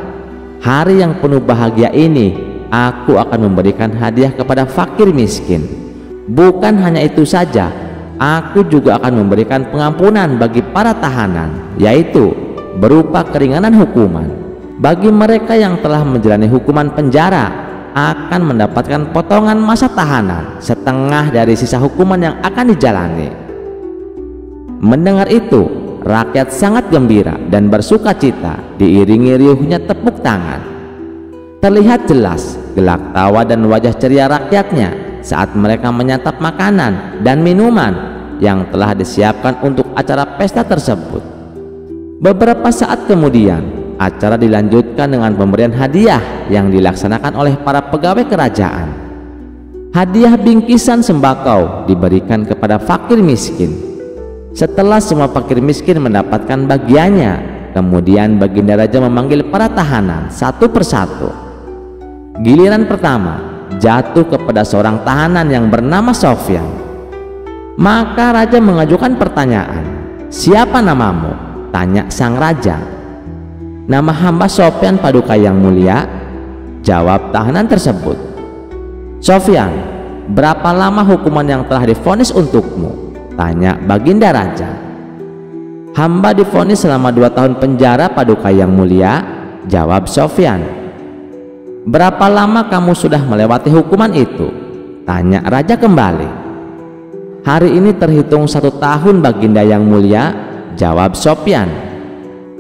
Hari yang penuh bahagia ini aku akan memberikan hadiah kepada fakir miskin. Bukan hanya itu saja, aku juga akan memberikan pengampunan bagi para tahanan, yaitu berupa keringanan hukuman. Bagi mereka yang telah menjalani hukuman penjara akan mendapatkan potongan masa tahanan setengah dari sisa hukuman yang akan dijalani. Mendengar itu, rakyat sangat gembira dan bersuka cita, diiringi riuhnya tepuk tangan. Terlihat jelas gelak tawa dan wajah ceria rakyatnya saat mereka menyantap makanan dan minuman yang telah disiapkan untuk acara pesta tersebut. Beberapa saat kemudian, acara dilanjutkan dengan pemberian hadiah yang dilaksanakan oleh para pegawai kerajaan. Hadiah bingkisan sembako diberikan kepada fakir miskin. Setelah semua fakir miskin mendapatkan bagiannya, kemudian Baginda Raja memanggil para tahanan satu persatu. Giliran pertama jatuh kepada seorang tahanan yang bernama Sofyan. Maka raja mengajukan pertanyaan, "Siapa namamu?" tanya sang raja. "Nama hamba Sofyan Paduka yang mulia," jawab tahanan tersebut. "Sofyan, berapa lama hukuman yang telah divonis untukmu?" tanya Baginda Raja. "Hamba divonis selama 2 tahun penjara Paduka yang mulia," jawab Sofyan. "Berapa lama kamu sudah melewati hukuman itu?" tanya raja kembali. "Hari ini terhitung 1 tahun Baginda yang mulia," jawab Sofyan.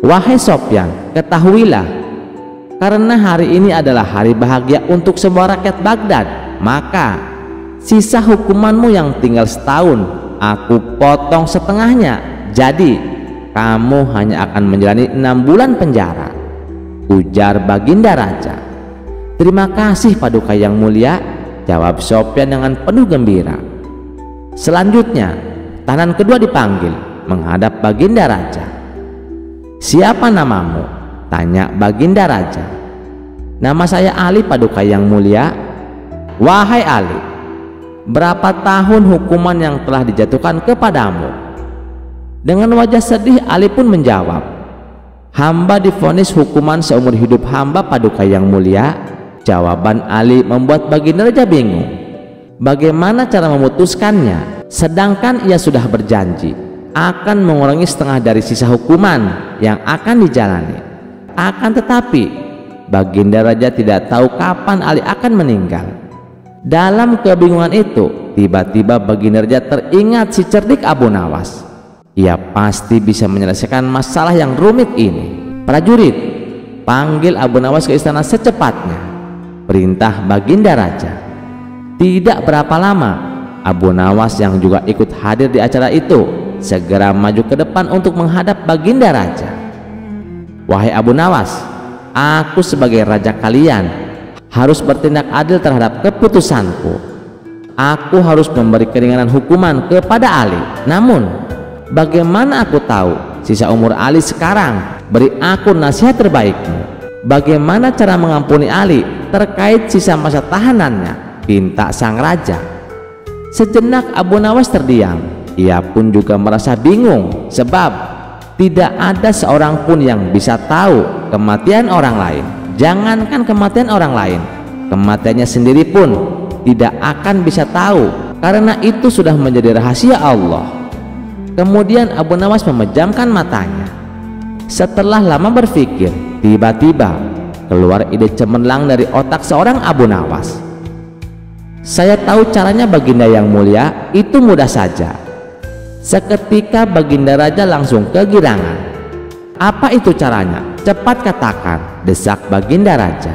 "Wahai Sofyan, ketahuilah, karena hari ini adalah hari bahagia untuk semua rakyat Baghdad, maka sisa hukumanmu yang tinggal setahun aku potong setengahnya, jadi kamu hanya akan menjalani 6 bulan penjara," ujar Baginda Raja. "Terima kasih Paduka yang mulia," jawab Sofyan dengan penuh gembira. Selanjutnya tahanan kedua dipanggil menghadap Baginda Raja. "Siapa namamu?" tanya Baginda Raja. "Nama saya Ali Paduka yang mulia." "Wahai Ali, berapa tahun hukuman yang telah dijatuhkan kepadamu?" Dengan wajah sedih Ali pun menjawab, "Hamba divonis hukuman seumur hidup hamba Paduka yang mulia." Jawaban Ali membuat Baginda Raja bingung. Bagaimana cara memutuskannya, sedangkan ia sudah berjanji akan mengurangi setengah dari sisa hukuman yang akan dijalani. Akan tetapi Baginda Raja tidak tahu kapan Ali akan meninggal. Dalam kebingungan itu, tiba-tiba Baginda Raja teringat si cerdik Abu Nawas. Ia pasti bisa menyelesaikan masalah yang rumit ini. "Prajurit, panggil Abu Nawas ke istana secepatnya," perintah Baginda Raja. Tidak berapa lama, Abu Nawas yang juga ikut hadir di acara itu segera maju ke depan untuk menghadap Baginda Raja. "Wahai Abu Nawas, aku sebagai raja kalian harus bertindak adil terhadap keputusanku. Aku harus memberi keringanan hukuman kepada Ali. Namun, bagaimana aku tahu sisa umur Ali sekarang? Beri aku nasihat terbaikmu. Bagaimana cara mengampuni Ali terkait sisa masa tahanannya?" pinta sang raja. Sejenak Abu Nawas terdiam. Ia pun juga merasa bingung, sebab tidak ada seorang pun yang bisa tahu kematian orang lain. Jangankan kematian orang lain, kematiannya sendiri pun tidak akan bisa tahu, karena itu sudah menjadi rahasia Allah. Kemudian Abu Nawas memejamkan matanya. Setelah lama berpikir, tiba-tiba keluar ide cemerlang dari otak seorang Abu Nawas. "Saya tahu caranya Baginda yang mulia, itu mudah saja." Seketika Baginda Raja langsung kegirangan. "Apa itu caranya? Cepat katakan," desak Baginda Raja.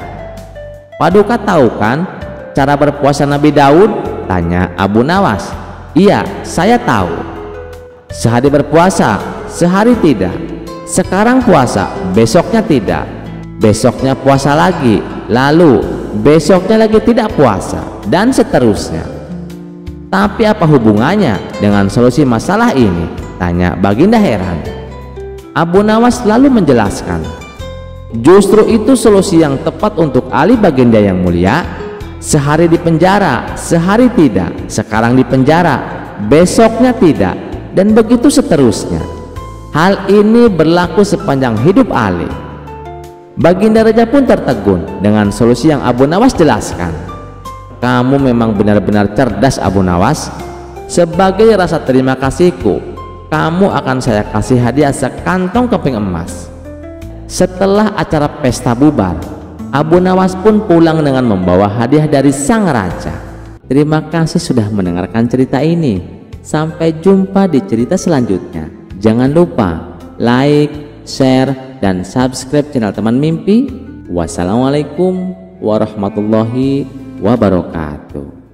"Paduka tahu kan cara berpuasa Nabi Daud?" tanya Abu Nawas. "Iya, saya tahu. Sehari berpuasa, sehari tidak. Sekarang puasa, besoknya tidak. Besoknya puasa lagi, lalu besoknya lagi tidak puasa, dan seterusnya." "Tapi apa hubungannya dengan solusi masalah ini?" tanya Baginda heran. Abu Nawas lalu menjelaskan, "Justru itu solusi yang tepat untuk Ali Baginda yang mulia. Sehari di penjara, sehari tidak. Sekarang di penjara, besoknya tidak, dan begitu seterusnya. Hal ini berlaku sepanjang hidup Ali." Baginda Raja pun tertegun dengan solusi yang Abu Nawas jelaskan. Kamu memang benar-benar cerdas Abu Nawas. Sebagai rasa terima kasihku, kamu akan saya kasih hadiah sekantong keping emas. Setelah acara pesta bubar, Abu Nawas pun pulang dengan membawa hadiah dari sang raja. Terima kasih sudah mendengarkan cerita ini. Sampai jumpa di cerita selanjutnya. Jangan lupa like, share, dan subscribe channel Teman Mimpi. Wassalamualaikum warahmatullahi wabarakatuh.